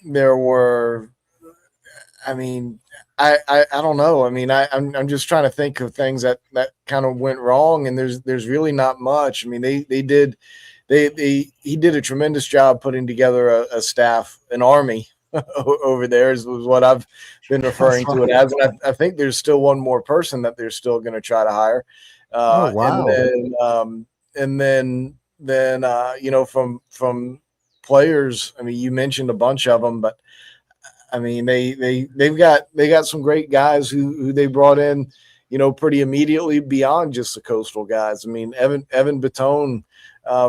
There were, I mean, I don't know. I mean, I'm just trying to think of things that kind of went wrong, and there's really not much. I mean, he did a tremendous job putting together a staff, an army over there is what I've been referring to it as. And I think there's still 1 more person that they're still going to try to hire. Oh, wow. And then from players, I mean, you mentioned a bunch of them, but I mean, they've got some great guys who they brought in, pretty immediately beyond just the Coastal guys. I mean, Evan Batone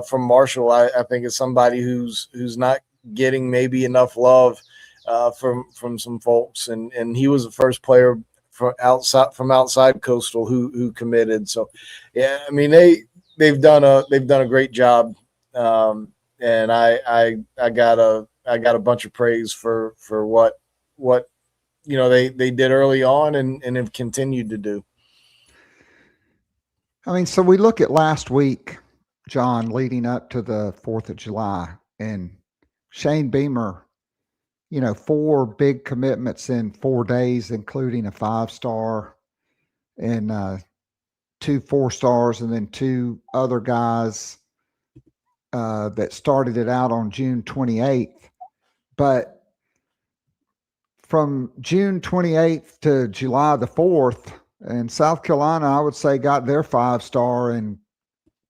from Marshall, I think is somebody who's not getting maybe enough love from some folks, and he was the first player from outside Coastal who committed. So yeah, I mean they've done a great job, and I got a bunch of praise for what they did early on and have continued to do. I mean, so we look at last week, John, leading up to the 4th of July, and Shane Beamer, 4 big commitments in 4 days, including a 5-star and 2 4-stars, and then 2 other guys that started it out on June 28th. But from June 28th to July the 4th, and South Carolina, I would say, got their 5-star and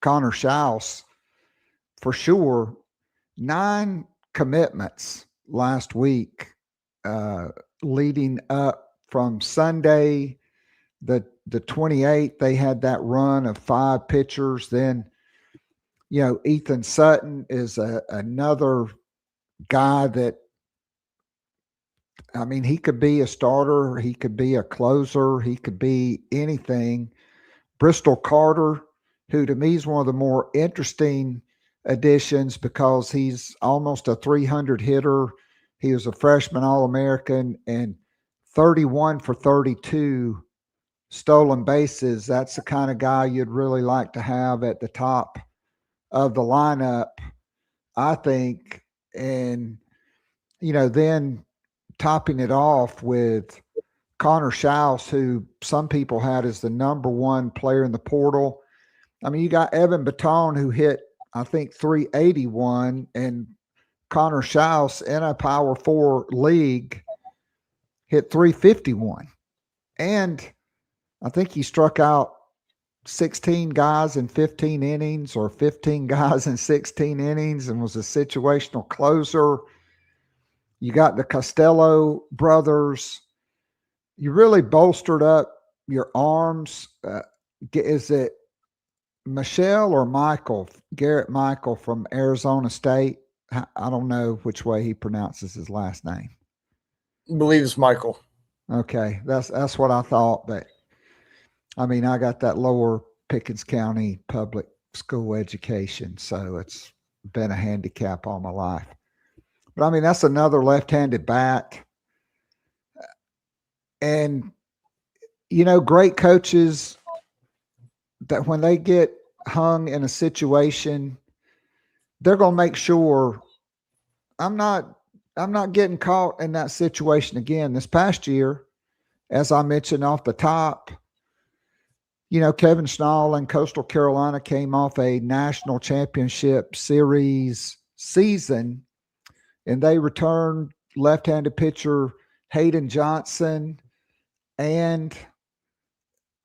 Connor Schaus for sure. 9 commitments last week, leading up from Sunday, the 28th. They had that run of 5 pitchers. Then, Ethan Sutton is another guy that, I mean, he could be a starter, he could be a closer, he could be anything. Bristol Carter, who to me is one of the more interesting additions because he's almost a 300 hitter. He was a freshman All-American and 31 for 32 stolen bases. That's the kind of guy you'd really like to have at the top of the lineup, I think. And, then topping it off with Connor Schaus, who some people had as the number one player in the portal. I mean, you got Evan Baton, who hit, I think, 381, and Connor Schaus in a Power 4 league hit 351. And I think he struck out 16 guys in 15 innings or 15 guys in 16 innings and was a situational closer. You got the Costello brothers. You really bolstered up your arms. Is it Michelle or Michael? Garrett Michael from Arizona State. I don't know which way he pronounces his last name. I believe it's Michael. Okay, that's what I thought. But I mean, I got that lower Pickens County public school education, so it's been a handicap all my life. But I mean, that's another left-handed bat. And, great coaches that when they get hung in a situation, they're going to make sure I'm not getting caught in that situation again. This past year, as I mentioned off the top, Kevin Schnall and Coastal Carolina came off a national championship series season, and they returned left-handed pitcher Hayden Johnson and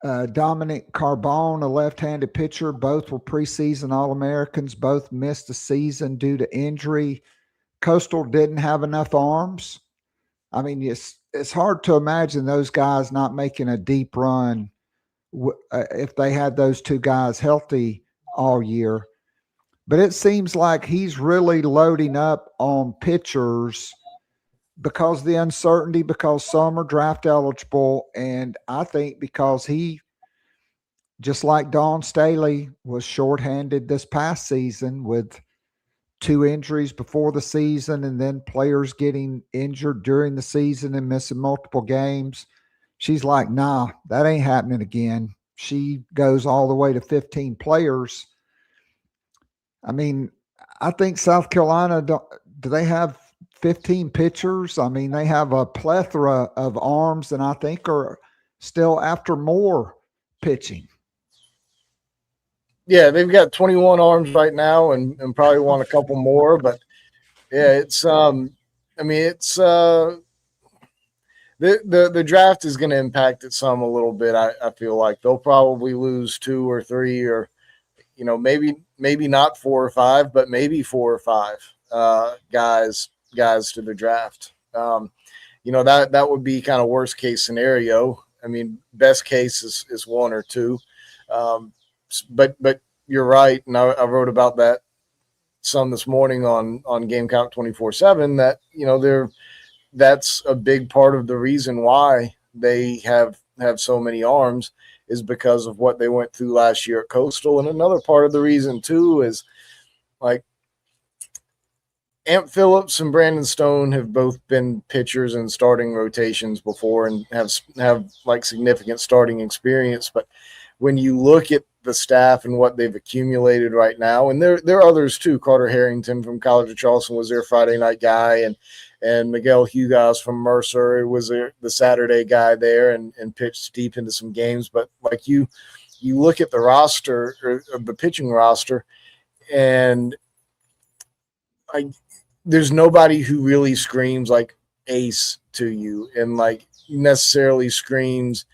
Dominic Carbone, a left-handed pitcher. Both were preseason All-Americans. Both missed the season due to injury. Coastal didn't have enough arms. I mean, it's hard to imagine those guys not making a deep run if they had those two guys healthy all year. But it seems like he's really loading up on pitchers because of the uncertainty, because some are draft eligible, and I think because he, just like Dawn Staley, was shorthanded this past season with 2 injuries before the season and then players getting injured during the season and missing multiple games. She's like, nah, that ain't happening again. She goes all the way to 15 players. I mean, I think South Carolina, do they have 15 pitchers? I mean, they have a plethora of arms, and I think are still after more pitching. Yeah, they've got 21 arms right now and probably want a couple more. But, yeah, it's the draft is going to impact it some a little bit. I feel like they'll probably lose 2 or 3 or, maybe not 4 or 5, but maybe 4 or 5 guys to the draft. That would be kind of worst case scenario. I mean, best case is 1 or 2. But you're right, and I wrote about that some this morning on Gamecock 24/7. That that's a big part of the reason why they have so many arms is because of what they went through last year at Coastal, and another part of the reason too is like Amp Phillips and Brandon Stone have both been pitchers in starting rotations before and have like significant starting experience. But when you look at the staff and what they've accumulated right now, and there are others too. Carter Harrington from College of Charleston was their Friday night guy, and Miguel Hugas from Mercer was the Saturday guy there and pitched deep into some games. But like you look at the roster or the pitching roster, and there's nobody who really screams like ace to you and like necessarily screams,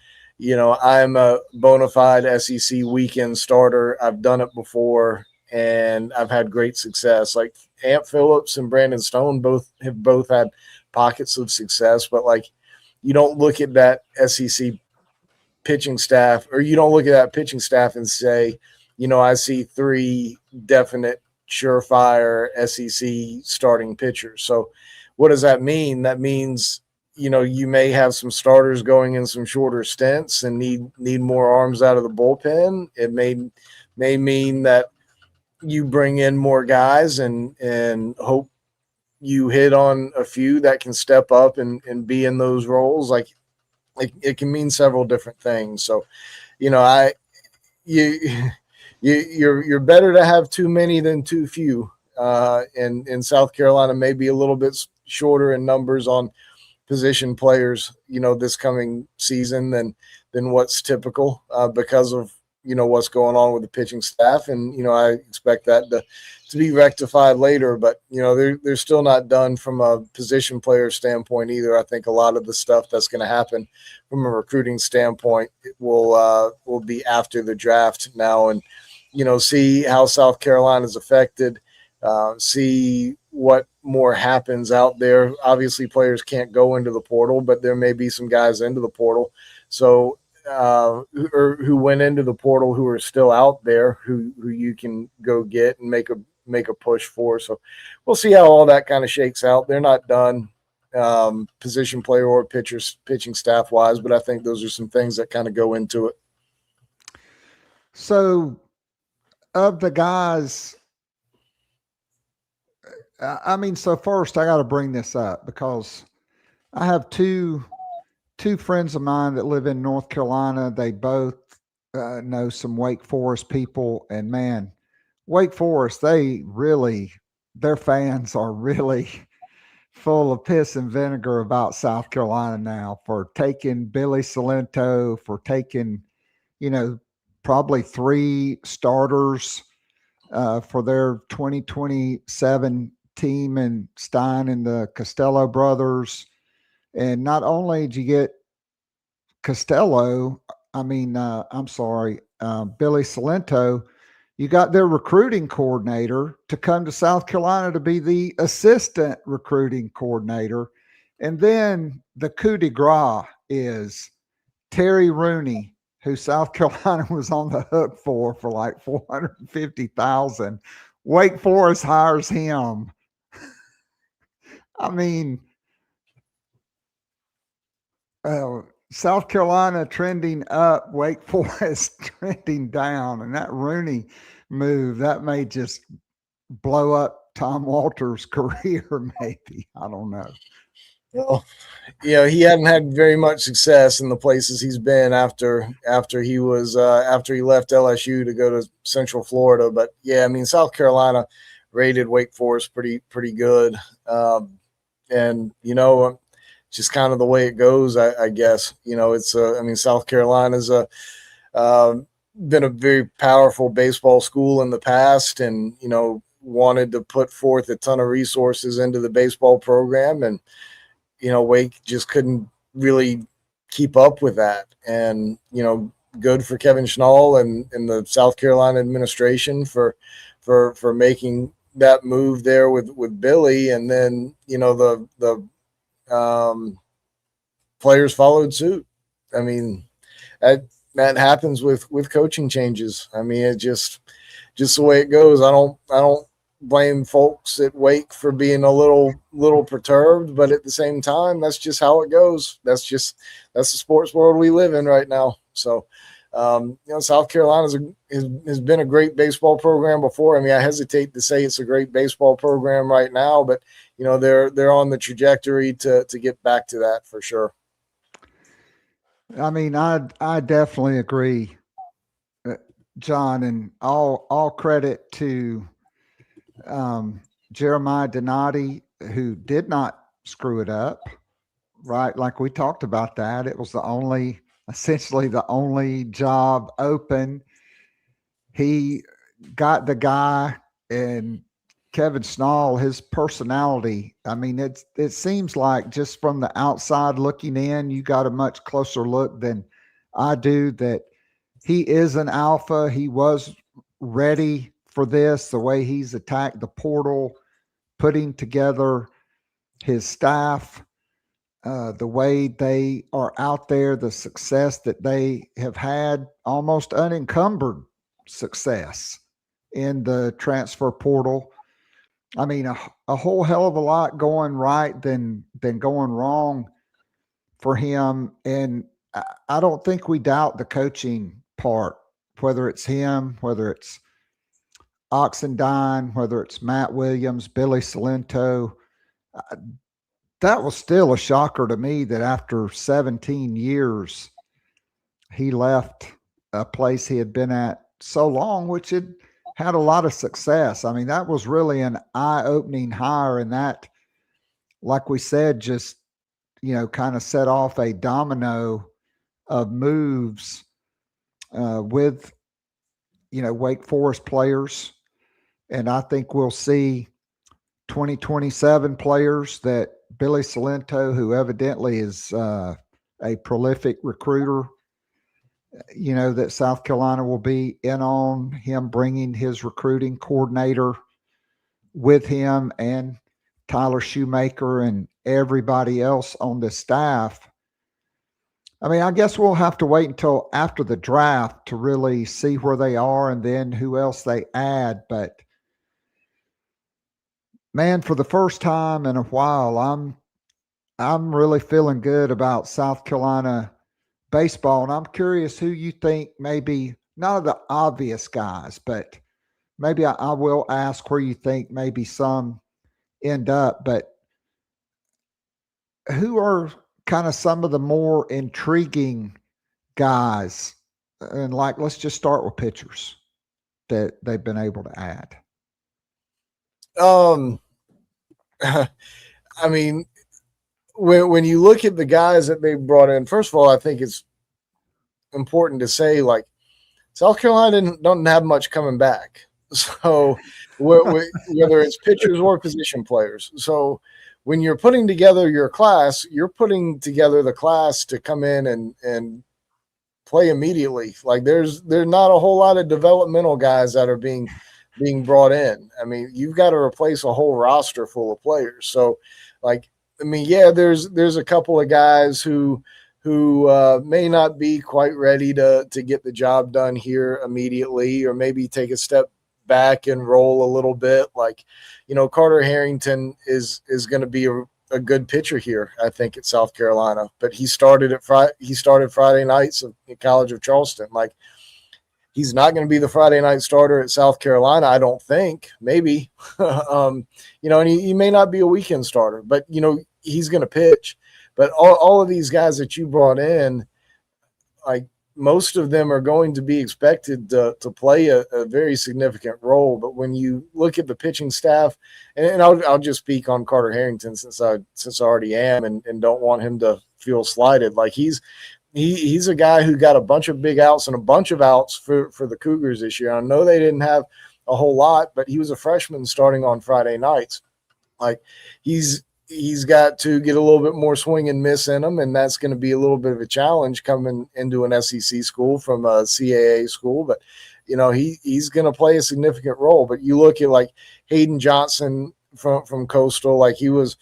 I'm a bona fide SEC weekend starter. I've done it before and I've had great success. Like Amp Phillips and Brandon Stone both have had pockets of success, but like you don't look at that SEC pitching staff, or you don't look at that pitching staff and say, I see 3 definite surefire SEC starting pitchers. So what does that mean? That means, you may have some starters going in some shorter stints and need more arms out of the bullpen. It may mean that you bring in more guys and hope you hit on a few that can step up and be in those roles. Like it can mean several different things. So, you're better to have too many than too few. In South Carolina, maybe a little bit shorter in numbers on position players, this coming season than what's typical because of what's going on with the pitching staff, and I expect that to be rectified later. But they're still not done from a position player standpoint either. I think a lot of the stuff that's going to happen from a recruiting standpoint will be after the draft now, and see how South Carolina is affected. See what more happens out there. Obviously, players can't go into the portal, but there may be some guys into the portal. So, who went into the portal who are still out there, who you can go get and make a push for. So, we'll see how all that kind of shakes out. They're not done, position player or pitching staff wise, but I think those are some things that kind of go into it. So, of the guys. So first I got to bring this up because I have two friends of mine that live in North Carolina. They both know some Wake Forest people, and man, Wake Forest, their fans are really full of piss and vinegar about South Carolina now for taking Billy Salento, for taking, probably 3 starters for their 2027 team and Stein and the Costello brothers. And not only did you get Billy Salento, you got their recruiting coordinator to come to South Carolina to be the assistant recruiting coordinator. And then the coup de grace is Terry Rooney, who South Carolina was on the hook for like $450,000. Wake Forest hires him. South Carolina trending up, Wake Forest trending down, and that Rooney move, that may just blow up Tom Walter's career, maybe. I don't know. Well, he hadn't had very much success in the places he's been after he left LSU to go to Central Florida. But South Carolina rated Wake Forest pretty good, and just kind of the way it goes. I guess it's South Carolina's been a very powerful baseball school in the past, and wanted to put forth a ton of resources into the baseball program, and Wake just couldn't really keep up with that. And, good for Kevin Schnall and the South Carolina administration for making that move there with Billy. And then, the players followed suit. That happens with coaching changes. It just the way it goes. I don't blame folks at Wake for being a little perturbed, but at the same time, that's just how it goes. That's the sports world we live in right now. So, South Carolina has been a great baseball program before. I hesitate to say it's a great baseball program right now, but they're on the trajectory to get back to that for sure. I definitely agree, John, and all credit to Jeremiah Donati, who did not screw it up, right? Like we talked about that. It was essentially the only job open. He got the guy, and Kevin Schnall, his personality. It seems like just from the outside looking in, you got a much closer look than I do, that he is an alpha. He was ready for this, the way he's attacked the portal, putting together his staff, the way they are out there, the success that they have had, almost unencumbered success in the transfer portal. A whole hell of a lot going right than going wrong for him. And I don't think we doubt the coaching part, whether it's him, whether it's Oxendine, whether it's Matt Williams, Billy Salento. that was still a shocker to me that after 17 years, he left a place he had been at so long, which had a lot of success. I mean, that was really an eye-opening hire, and that, like we said, just, kind of set off a domino of moves with, Wake Forest players. And I think we'll see 2027 players that Billy Salento, who evidently is a prolific recruiter, that South Carolina will be in on him, bringing his recruiting coordinator with him and Tyler Shoemaker and everybody else on the staff. I mean, I guess we'll have to wait until after the draft to really see where they are and then who else they add. But man, for the first time in a while, I'm really feeling good about South Carolina baseball, and I'm curious who you think maybe, not of the obvious guys, but maybe I will ask where you think maybe some end up, but who are kind of some of the more intriguing guys? And let's just start with pitchers that they've been able to add. I mean, when you look at the guys that they brought in, first of all, I think it's important to say, South Carolina don't have much coming back. So whether it's pitchers or position players. So when you're putting together your class, you're putting together the class to come in and play immediately. There's not a whole lot of developmental guys that are being brought in. I mean, you've got to replace a whole roster full of players. So there's a couple of guys who may not be quite ready to get the job done here immediately, or maybe take a step back and roll a little bit. Carter Harrington is going to be a good pitcher here, I think, at South Carolina, but he started Friday nights at College of Charleston. He's not going to be the Friday night starter at South Carolina, I don't think. Maybe, and he may not be a weekend starter, but he's going to pitch. But all of these guys that you brought in, most of them are going to be expected to play a very significant role. But when you look at the pitching staff, and I'll just speak on Carter Harrington since I already am and don't want him to feel slighted. He's a guy who got a bunch of big outs and a bunch of outs for the Cougars this year. I know they didn't have a whole lot, but he was a freshman starting on Friday nights. He's got to get a little bit more swing and miss in him, and that's going to be a little bit of a challenge coming into an SEC school from a CAA school. But, he's going to play a significant role. But you look at Hayden Johnson from Coastal, he was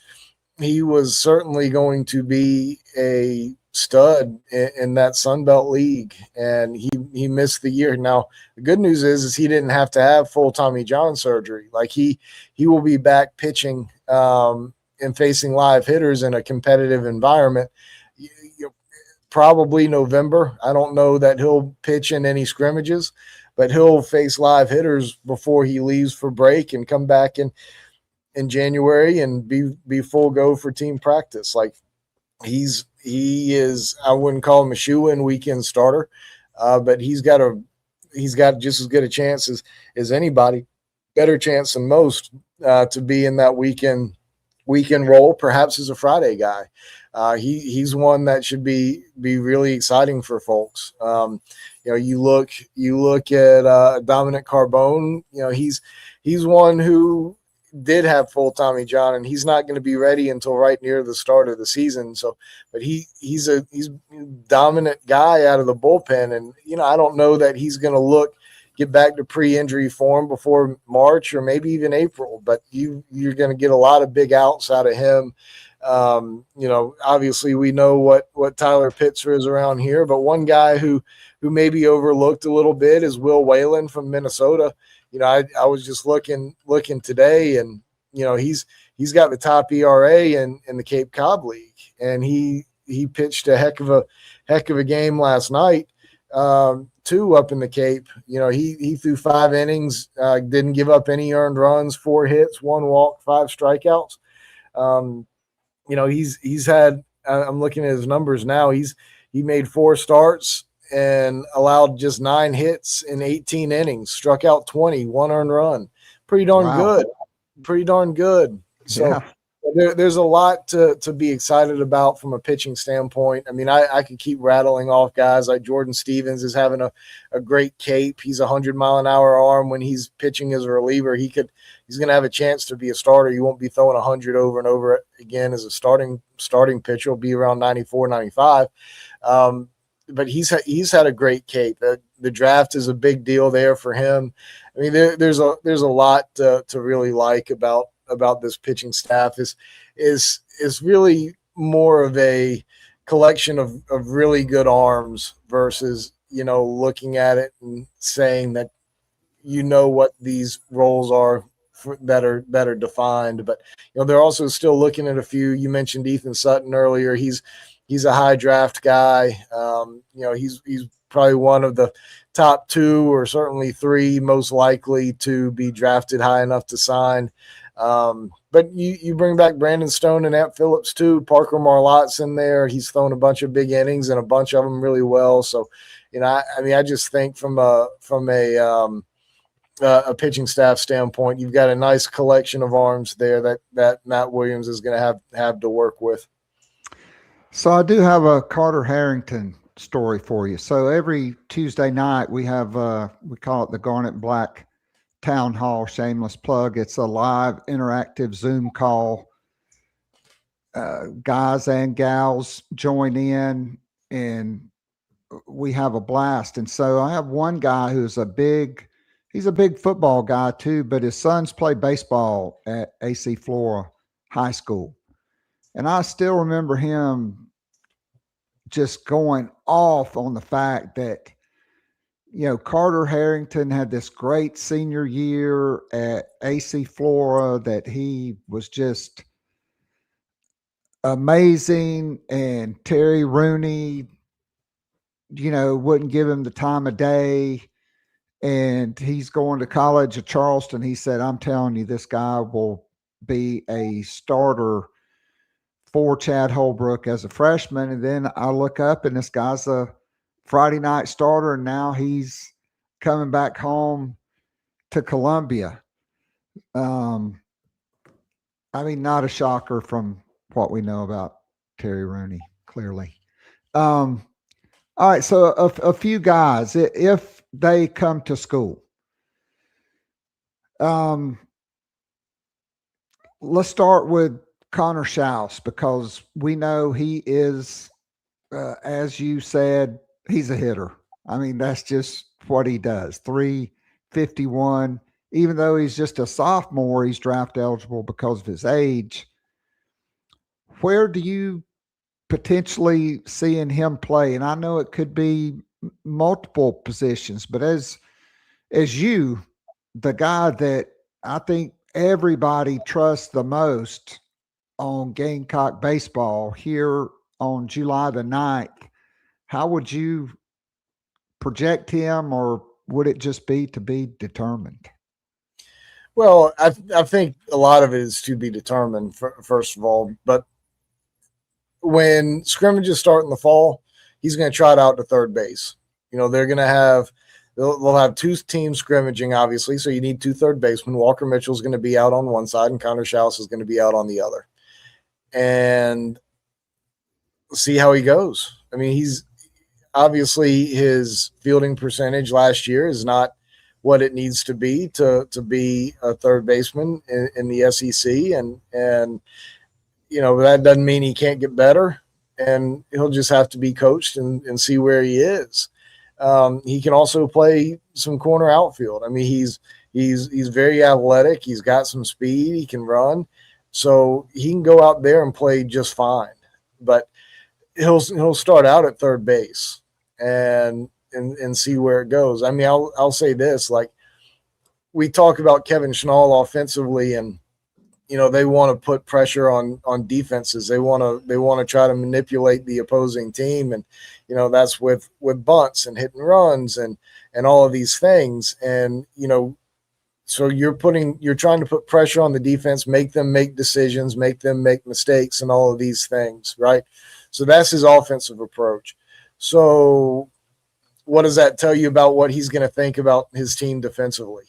certainly going to be a stud in that Sun Belt League, and he missed the year. Now, the good news is he didn't have to have full Tommy John surgery. He will be back pitching and facing live hitters in a competitive environment, probably November. I don't know that he'll pitch in any scrimmages, but he'll face live hitters before he leaves for break and come back in January and be full go for team practice. He is, I wouldn't call him a shoe-in weekend starter, but he's got just as good a chance as anybody, better chance than most to be in that weekend role, perhaps as a Friday guy. He's one that should be really exciting for folks. You look at Dominic Carbone. He's one who did have full Tommy John, and he's not going to be ready until right near the start of the season. So, but he's a dominant guy out of the bullpen, and I don't know that he's going to get back to pre-injury form before March or maybe even April, but you're going to get a lot of big outs out of him. Obviously we know what Tyler Pitzer is around here, but one guy who may be overlooked a little bit is Will Whalen from Minnesota. I was just looking today, and he's got the top ERA in the Cape Cod League, and he pitched a heck of a game last night. 2 up in the Cape. He threw 5 innings, didn't give up any earned runs, 4 hits, 1 walk, 5 strikeouts. he's had. I'm looking at his numbers now. He made 4 starts and allowed just 9 hits in 18 innings. Struck out 20, 1 earned run. Pretty darn good. Pretty darn good. So there's a lot to be excited about from a pitching standpoint. I mean, I could keep rattling off guys like Jordan Stevens is having a great cape. He's 100-mile-an-hour arm when he's pitching as a reliever. He's going to have a chance to be a starter. You won't be throwing 100 over and over again as a starting pitcher. He'll be around 94, 95. But he's had a great cape. The draft is a big deal there for him. I mean, there's a lot to really like about this pitching staff. Is really more of a collection of really good arms versus looking at it and saying that what these roles are that are defined. But they're also still looking at a few. You mentioned Ethan Sutton earlier. He's a high draft guy. He's probably one of the top 2 or certainly 3 most likely to be drafted high enough to sign. But you bring back Brandon Stone and Ant Phillips too. Parker Marlotte's in there. He's thrown a bunch of big innings and a bunch of them really well. So, I just think from a pitching staff standpoint, you've got a nice collection of arms there that Matt Williams is going to have to work with. So I do have a Carter Harrington story for you. So every Tuesday night we have we call it the Garnet Black Town Hall, shameless plug. It's a live interactive Zoom call. Guys and gals join in and we have a blast. And so I have one guy who's he's a big football guy too, but his sons play baseball at AC Flora High School. And I still remember him just going off on the fact that, Carter Harrington had this great senior year at AC Flora, that he was just amazing. And Terry Rooney, wouldn't give him the time of day. And he's going to college at Charleston. He said, I'm telling you, this guy will be a starter for Chad Holbrook as a freshman. And then I look up and this guy's a Friday night starter, and now he's coming back home to Columbia. Not a shocker from what we know about Terry Rooney, clearly. All right, so a few guys, if they come to school, let's start with Connor Schaus, because we know he is, as you said, he's a hitter. I mean, that's just what he does. 351. Even though he's just a sophomore, he's draft eligible because of his age. Where do you potentially seeing him play? And I know it could be multiple positions, but as you, the guy that I think everybody trusts the most on Gamecock baseball here on July the 9th, how would you project him, or would it just be to be determined? Well, I think a lot of it is to be determined, first of all. But when scrimmages start in the fall, he's going to trot out to third base. They're going to have they'll have 2 teams scrimmaging, obviously. So you need 2 third basemen. Walker Mitchell is going to be out on one side, and Connor Schaus is going to be out on the other. And see how he goes. I mean, he's obviously, his fielding percentage last year is not what it needs to be a third baseman in the SEC. And that doesn't mean he can't get better, and he'll just have to be coached and see where he is. He can also play some corner outfield. I mean, he's very athletic. He's got some speed. He can run. So he can go out there and play just fine. But he'll start out at third base and see where it goes. I mean, I'll say this, like, we talk about Kevin Schnall offensively, and they want to put pressure on defenses. They want to try to manipulate the opposing team, and that's with bunts and hit and runs and all of these things. And So you're trying to put pressure on the defense, make them make decisions, make them make mistakes, and all of these things, right? So that's his offensive approach. So what does that tell you about what he's going to think about his team defensively?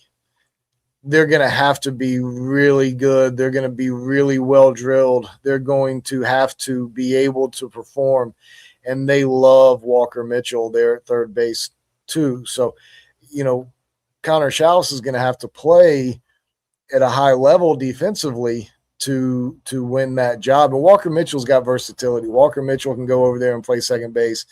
They're going to have to be really good. They're going to be really well drilled. They're going to have to be able to perform. And they love Walker Mitchell there at third base too. So, Connor Schaus is going to have to play at a high level defensively to win that job. And Walker Mitchell's got versatility. Walker Mitchell can go over there and play second base.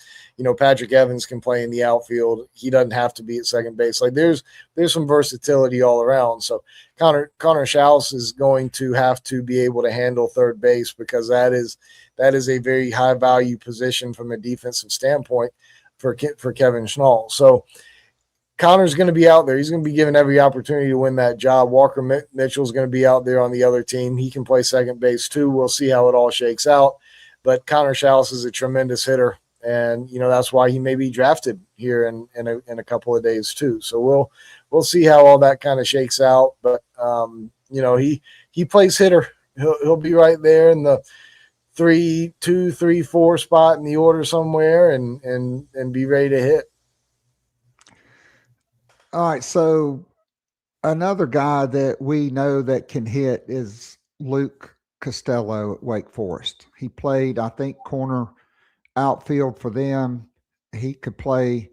Patrick Evans can play in the outfield. He doesn't have to be at second base. Like there's some versatility all around. So Connor Schaus is going to have to be able to handle third base because that is a very high value position from a defensive standpoint for Kevin Schnall. So Connor's going to be out there. He's going to be given every opportunity to win that job. Walker Mitchell's going to be out there on the other team. He can play second base too. We'll see how it all shakes out. But Connor Schaus is a tremendous hitter, and that's why he may be drafted here in a couple of days too. So we'll see how all that kind of shakes out. But he plays hitter. He'll be right there in the 3, 2, 3, 4 spot in the order somewhere, and be ready to hit. All right, so another guy that we know that can hit is Luke Costello at Wake Forest. He played, I think, corner outfield for them. He could play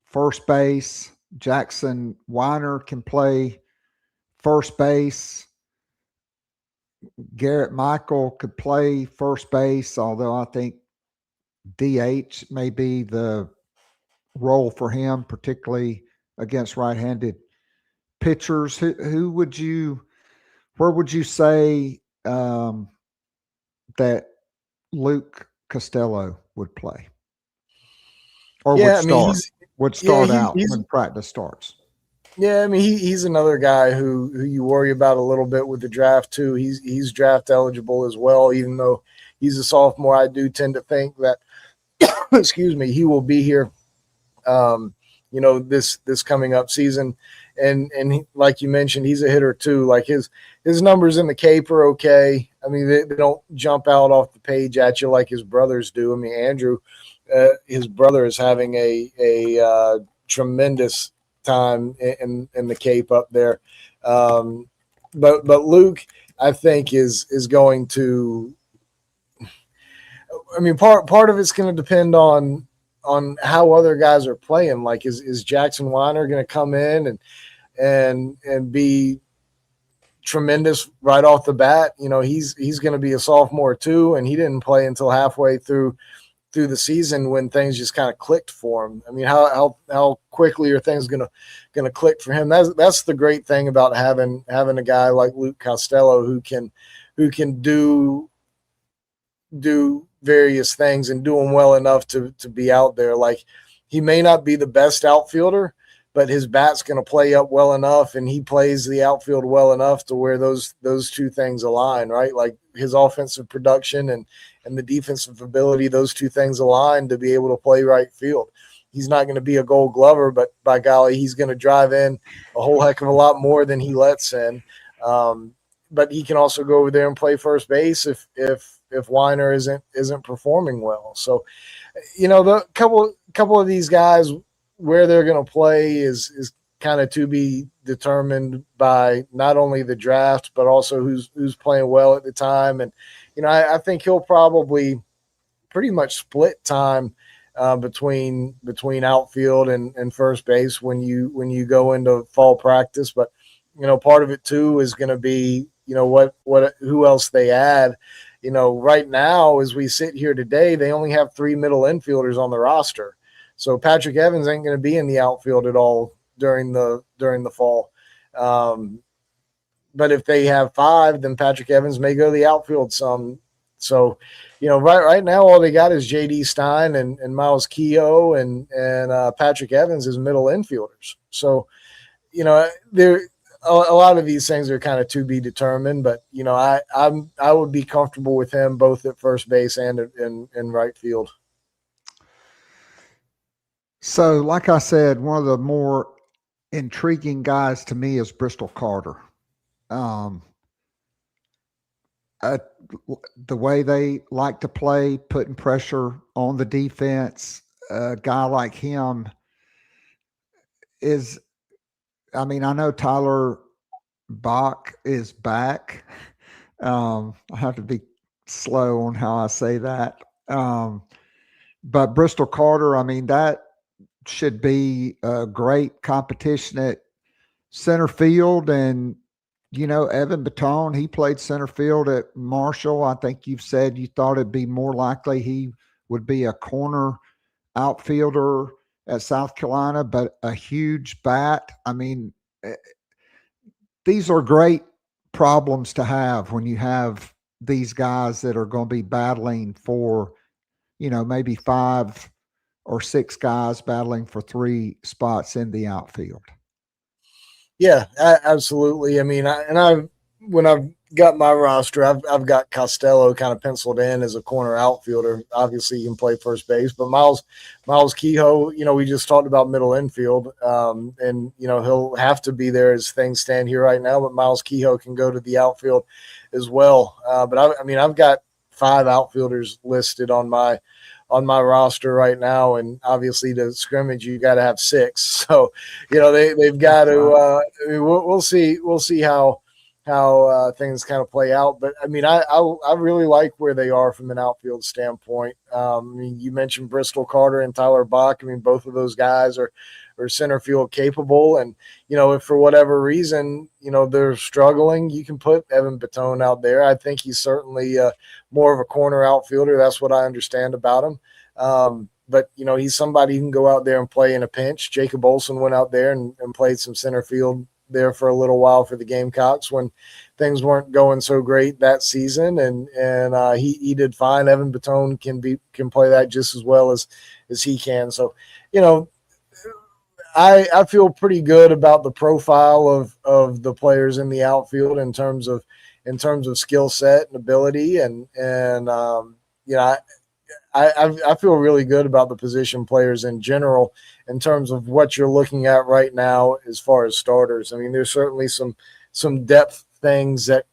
first base. Jackson Weiner can play first base. Garrett Michael could play first base, although I think DH may be the role for him, particularly against right-handed pitchers. Where would you say that Luke Costello would play? Or would start out when practice starts? Yeah, he's another guy who you worry about a little bit with the draft too. He's draft eligible as well, even though he's a sophomore. I do tend to think that he will be here this coming up season. And he, like you mentioned, he's a hitter too. Like his numbers in the Cape are okay. They don't jump out off the page at you like his brothers do. Andrew, his brother is having a tremendous time in the Cape up there. But Luke, I think is going to, part of it's going to depend on how other guys are playing. Like is Jackson Weiner going to come in and be tremendous right off the bat? He's going to be a sophomore too, and he didn't play until halfway through the season when things just kind of clicked for him. How quickly are things going to click for him? That's the great thing about having a guy like Luke Costello who can do various things and do them well enough to be out there. Like he may not be the best outfielder, but his bat's going to play up well enough, and he plays the outfield well enough to where those two things align, right? Like his offensive production and the defensive ability, those two things align to be able to play right field. He's not going to be a Gold Glover, but by golly, he's going to drive in a whole heck of a lot more than he lets in. But he can also go over there and play first base if Weiner isn't performing well. So, the couple of these guys, where they're going to play is kind of to be determined by not only the draft, but also who's playing well at the time. And, I think he'll probably pretty much split time between outfield and first base when you go into fall practice. But, part of it too is going to be, who else they add. Right now, as we sit here today, they only have 3 middle infielders on the roster. So Patrick Evans ain't going to be in the outfield at all during the fall. But if they have 5, then Patrick Evans may go to the outfield some. So, right now all they got is J.D. Stein and Miles Keogh and Patrick Evans as middle infielders. So, there a lot of these things are kind of to be determined. But I would be comfortable with him both at first base and in right field. So, like I said, one of the more intriguing guys to me is Bristol Carter. Um, uh, the way they like to play, putting pressure on the defense, a guy like him is, I mean, I know Tyler Bach is back. I have to be slow on how I say that. But Bristol Carter, I mean, that should be a great competition at center field. And, Evan Baton, he played center field at Marshall. I think you've said you thought it'd be more likely he would be a corner outfielder at South Carolina, but a huge bat. I mean, these are great problems to have when you have these guys that are going to be battling for, maybe 5 or 6 guys battling for 3 spots in the outfield. Yeah, absolutely. I mean, when I've got my roster, I've got Costello kind of penciled in as a corner outfielder. Obviously, he can play first base, but Miles Kehoe, we just talked about middle infield, and he'll have to be there as things stand here right now. But Miles Kehoe can go to the outfield as well. But I've got 5 outfielders listed on my roster right now, and obviously to scrimmage you got to have 6. So they've got to. We'll see how things kind of play out. But I mean, I really like where they are from an outfield standpoint. I mean, you mentioned Bristol Carter and Tyler Bach. I mean, both of those guys are center field capable. And, if for whatever reason, they're struggling, you can put Evan Baton out there. I think he's certainly more of a corner outfielder. That's what I understand about him. But, he's somebody who can go out there and play in a pinch. Jacob Olson went out there and played some center field there for a little while for the Gamecocks when things weren't going so great that season. And he did fine. Evan Baton can play that just as well as he can. So, I feel pretty good about the profile of the players in the outfield in terms of skill set and ability. I feel really good about the position players in general in terms of what you're looking at right now as far as starters. I mean, there's certainly some depth things that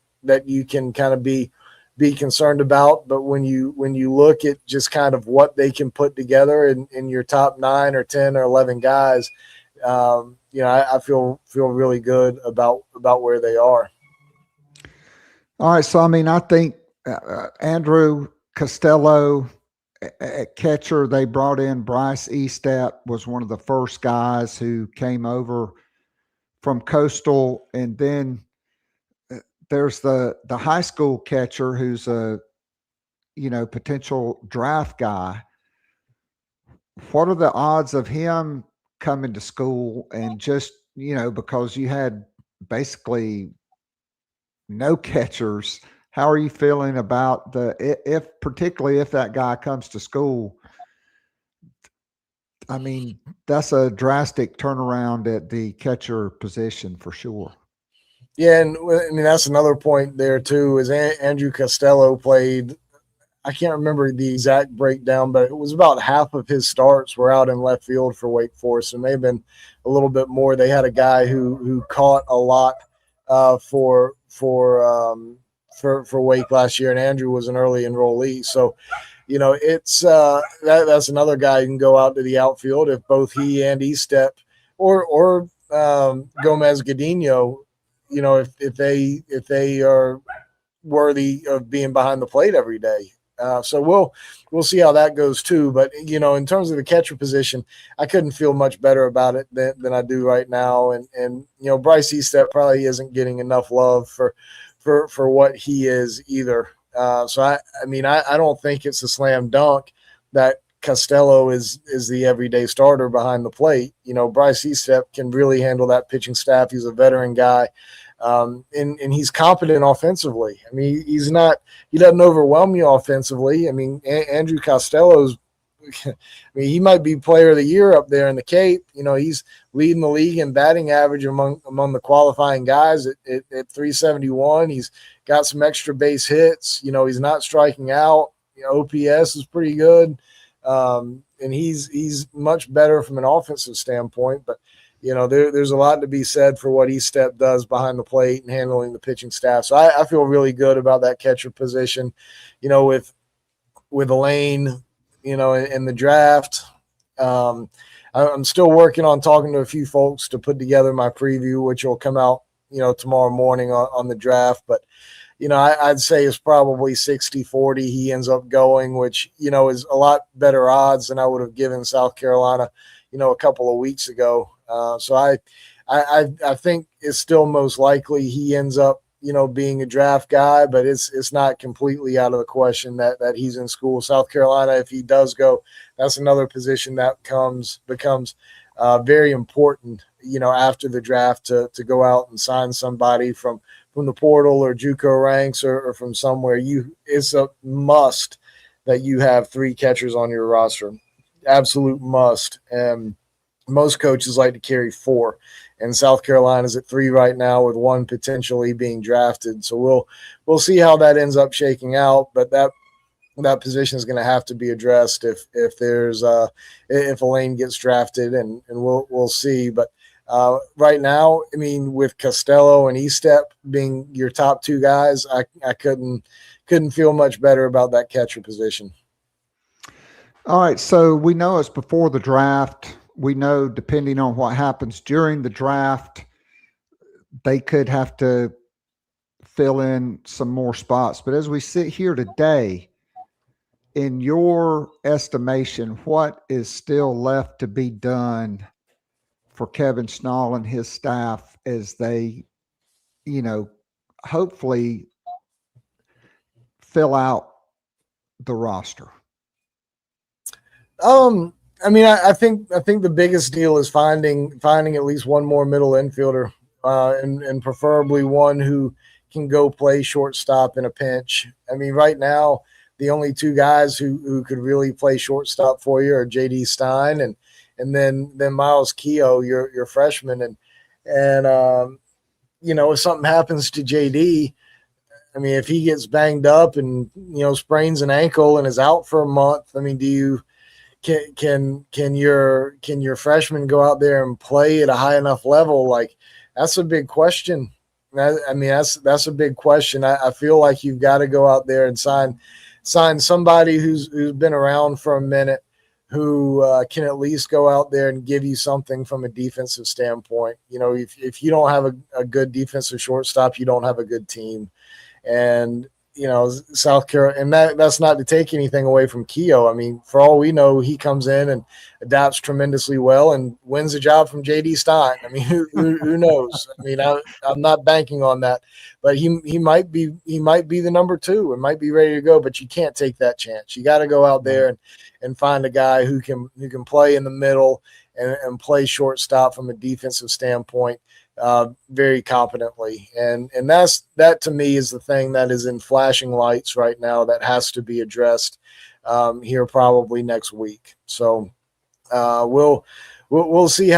you can kind of be concerned about, but when you look at just kind of what they can put together in your top 9 or 10 or 11 guys, I feel really good about where they are. All right. So, I mean, I think Andrew Costello at catcher, they brought in Bryce Estep, was one of the first guys who came over from Coastal. And then there's the high school catcher who's a, potential draft guy. What are the odds of him coming to school? And just, because you had basically no catchers, how are you feeling about particularly if that guy comes to school? I mean, that's a drastic turnaround at the catcher position for sure. Yeah, and I mean, that's another point there too, is Andrew Costello played, I can't remember the exact breakdown, but it was about half of his starts were out in left field for Wake Forest. It may have been a little bit more. They had a guy who caught a lot for Wake last year, and Andrew was an early enrollee. So, it's that's another guy who can go out to the outfield if both he and Estep or Gomez Godinho, if they are worthy of being behind the plate every day. So we'll see how that goes too. But in terms of the catcher position, I couldn't feel much better about it than I do right now. And Bryce Estep probably isn't getting enough love for what he is either. So I don't think it's a slam dunk that Costello is the everyday starter behind the plate. Bryce Estep can really handle that pitching staff. He's a veteran guy. And he's competent offensively. I mean, he doesn't overwhelm you offensively. I mean, Andrew Costello's, he might be player of the year up there in the Cape. He's leading the league in batting average among the qualifying guys at 371. He's got some extra base hits. He's not striking out. OPS is pretty good. And he's much better from an offensive standpoint, but there's a lot to be said for what Estep does behind the plate and handling the pitching staff. So I feel really good about that catcher position, with Elaine, in the draft. I'm still working on talking to a few folks to put together my preview, which will come out, tomorrow morning on the draft. But, I'd say it's probably 60-40 he ends up going, which, is a lot better odds than I would have given South Carolina, a couple of weeks ago. So I think it's still most likely he ends up, being a draft guy, but it's not completely out of the question that he's in school. South Carolina, if he does go, that's another position that becomes very important, after the draft to go out and sign somebody from the portal or JUCO ranks or from somewhere. It's a must that you have 3 catchers on your roster. Absolute must. And most coaches like to carry 4. And South Carolina's at 3 right now, with 1 potentially being drafted. So we'll see how that ends up shaking out. But that position is going to have to be addressed if Elaine gets drafted, and we'll see. But right now, I mean, with Costello and Estep being your top 2 guys, I couldn't feel much better about that catcher position. All right, so we know it's before the draft. We know, depending on what happens during the draft, they could have to fill in some more spots. But as we sit here today, in your estimation, what is still left to be done for Kevin Schnall and his staff as they, hopefully fill out the roster? I think the biggest deal is finding at least one more middle infielder, and preferably one who can go play shortstop in a pinch. I mean, right now, the only 2 guys who could really play shortstop for you are J.D. Stein and then Miles Keogh, your freshman. And if something happens to J.D., I mean, if he gets banged up and, sprains an ankle and is out for a month, I mean, can your freshman go out there and play at a high enough level? Like, that's a big question. I mean, that's a big question. I feel like you've got to go out there and sign somebody who's been around for a minute, who can at least go out there and give you something from a defensive standpoint. If you don't have a good defensive shortstop, you don't have a good team. And South Carolina, and that's not to take anything away from Keogh. I mean, for all we know, he comes in and adapts tremendously well and wins the job from J.D. Stein. I mean, who knows? I mean, I'm not banking on that, but he might be the number 2 and might be ready to go. But you can't take that chance. You got to go out there and find a guy who can play in the middle and play shortstop from a defensive standpoint very competently. And that to me is the thing that is in flashing lights right now that has to be addressed here probably next week. So we'll see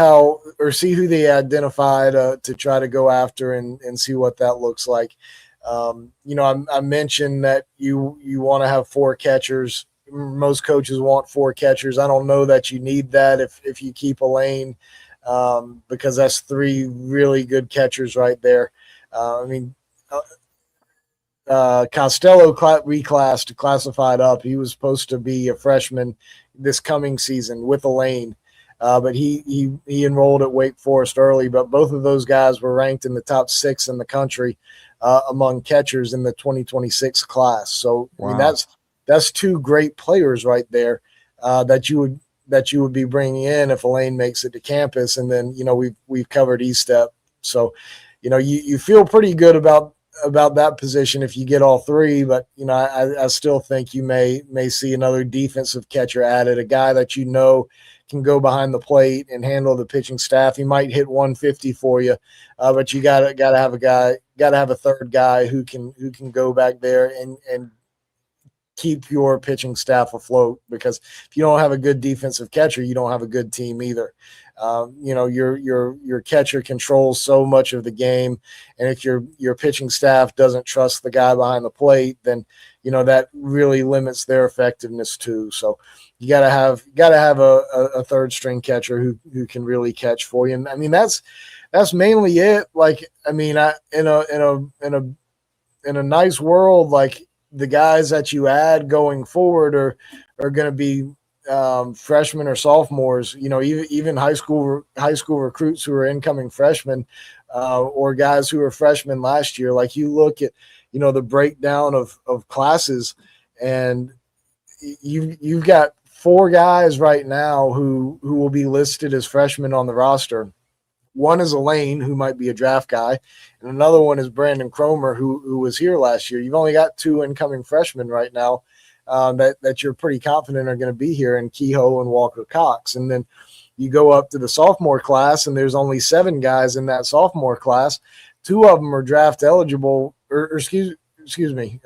see who they identify to try to go after and see what that looks like. I mentioned that you want to have 4 catchers. Most coaches want 4 catchers. I don't know that you need that if you keep Elaine, because that's 3 really good catchers right there. Costello classified up. He was supposed to be a freshman this coming season with Elaine, but he enrolled at Wake Forest early. But both of those guys were ranked in the top 6 in the country among catchers in the 2026 class. So wow. I mean, that's 2 great players right there that you would be bringing in if Elaine makes it to campus. And then, we've covered Estep. So, you feel pretty good about that position if you get all 3, but, I still think you may see another defensive catcher added, a guy that can go behind the plate and handle the pitching staff. He might hit 150 for you, but you gotta have a 3rd guy who can go back there and keep your pitching staff afloat, because if you don't have a good defensive catcher, you don't have a good team either. Your catcher controls so much of the game, and if your pitching staff doesn't trust the guy behind the plate, then that really limits their effectiveness too. So you gotta have a third string catcher who can really catch for you. And I mean that's mainly it. Like, I mean, in a nice world, like, the guys that you add going forward are going to be freshmen or sophomores. Even high school recruits who are incoming freshmen, or guys who were freshmen last year. Like, you look at the breakdown of classes, and you've got 4 guys right now who will be listed as freshmen on the roster. One is Elaine, who might be a draft guy, and another one is Brandon Cromer, who was here last year. You've only got 2 incoming freshmen right now that you're pretty confident are going to be here, in Kehoe and Walker Cox. And then you go up to the sophomore class, and there's only 7 guys in that sophomore class. 2 of them are draft eligible, or excuse me.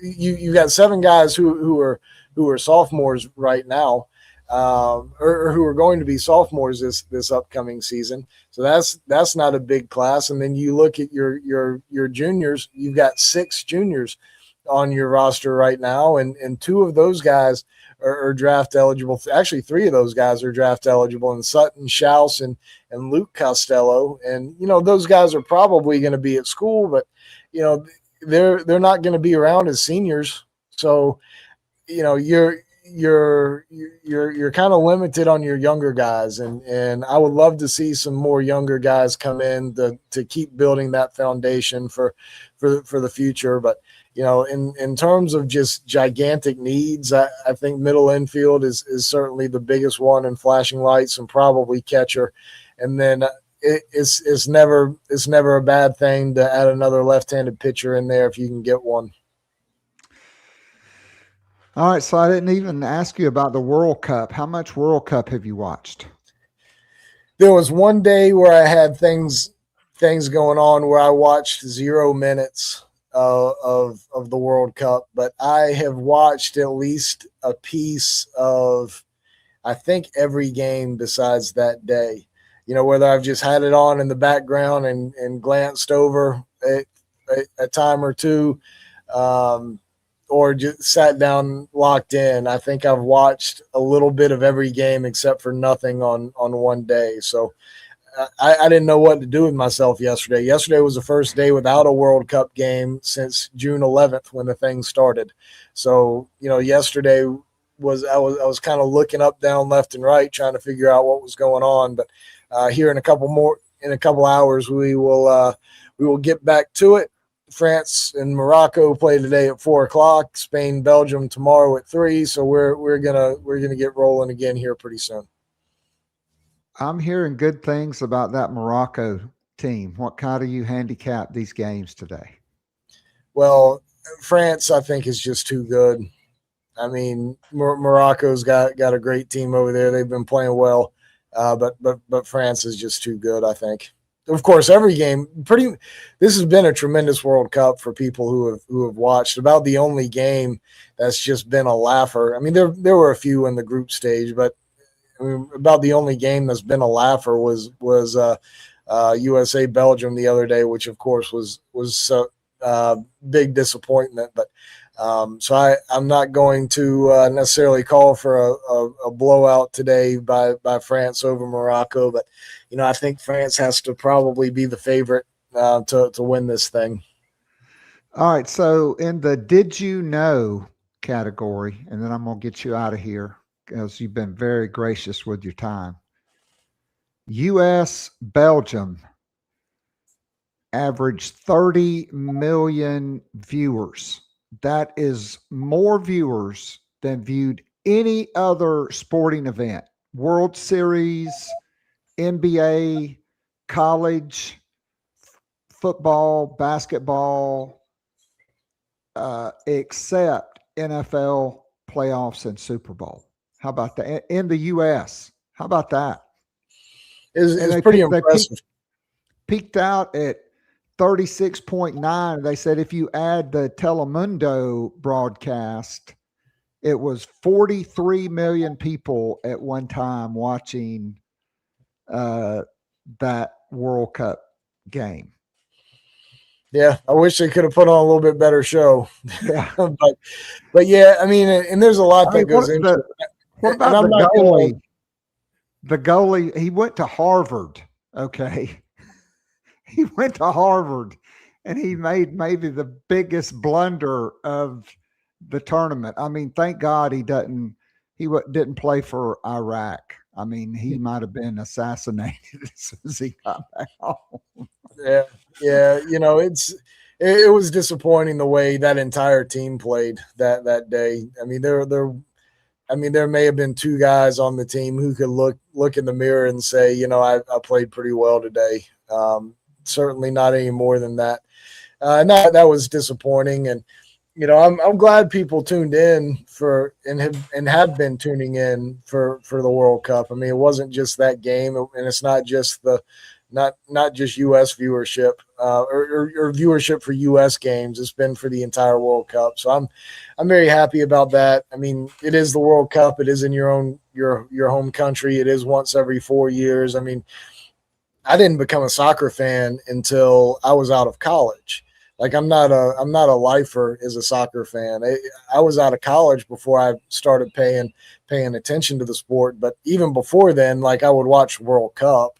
You got 7 guys who are sophomores right now. Or who are going to be sophomores this upcoming season. So that's not a big class. And then you look at your juniors. You've got 6 juniors on your roster right now, and 2 of those guys are draft eligible. Actually, 3 of those guys are draft eligible, and Sutton Schaus and Luke Costello. And those guys are probably going to be at school, but they're not going to be around as seniors. So you're kind of limited on your younger guys, and I would love to see some more younger guys come in to keep building that foundation for the future. But in terms of just gigantic needs, I think middle infield is certainly the biggest one, and flashing lights, and probably catcher. And then it's never a bad thing to add another left-handed pitcher in there if you can get one. All right, so I didn't even ask you about the World Cup. How much World Cup have you watched? There was one day where I had things going on where I watched 0 minutes of the World Cup, but I have watched at least a piece of, I think, every game besides that day. Whether I've just had it on in the background and glanced over a time or two, or just sat down locked in. I think I've watched a little bit of every game except for nothing on one day. So I didn't know what to do with myself yesterday. Yesterday was the first day without a World Cup game since June 11th when the thing started. So, yesterday I was kind of looking up, down, left, and right, trying to figure out what was going on. But here in a couple hours, we will get back to it. France and Morocco play today at 4:00. Spain, Belgium tomorrow at 3. So we're gonna get rolling again here pretty soon. I'm hearing good things about that Morocco team. What kind do you handicap these games today? Well, France, I think, is just too good. I mean, Morocco's got a great team over there. They've been playing well, but France is just too good, I think. Of course, every game this has been a tremendous World Cup for people who have watched. About the only game that's just been a laugher. I mean, there were a few in the group stage, but about the only game that's been a laugher was USA Belgium the other day, which of course was big disappointment. But so I'm not going to necessarily call for a blowout today by France over Morocco, but I think France has to probably be the favorite to win this thing. All right, so in the did you know category, and then I'm going to get you out of here because you've been very gracious with your time. U.S. Belgium averaged 30 million viewers. That is more viewers than viewed any other sporting event. World Series, NBA, college, football, basketball, except NFL playoffs and Super Bowl. How about that? In the U.S., how about that? It's pretty impressive. Peaked out at 36.9. They said if you add the Telemundo broadcast, it was 43 million people at one time watching that World Cup game. Yeah, I wish they could have put on a little bit better show. Yeah. but yeah, I mean, and there's a lot that goes into it. What about the goalie? The goalie, he went to Harvard. Okay. He went to Harvard and he made maybe the biggest blunder of the tournament. I mean, thank God he didn't play for Iraq. I mean, he might have been assassinated as soon as he got back home. Yeah. You know, it was disappointing the way that entire team played that day. I mean, there may have been two guys on the team who could look in the mirror and say, you know, I played pretty well today. Certainly not any more than that. That was disappointing. And, you know, I'm glad people tuned in and have been tuning in for the World Cup. I mean, it wasn't just that game, and it's not just not just U.S. viewership or viewership for U.S. games. It's been for the entire World Cup. So I'm very happy about that. I mean, it is the World Cup. It is in your home country. It is once every 4 years. I mean, I didn't become a soccer fan until I was out of college. Like I'm not a lifer as a soccer fan. I was out of college before I started paying attention to the sport. But even before then, like I would watch World Cup.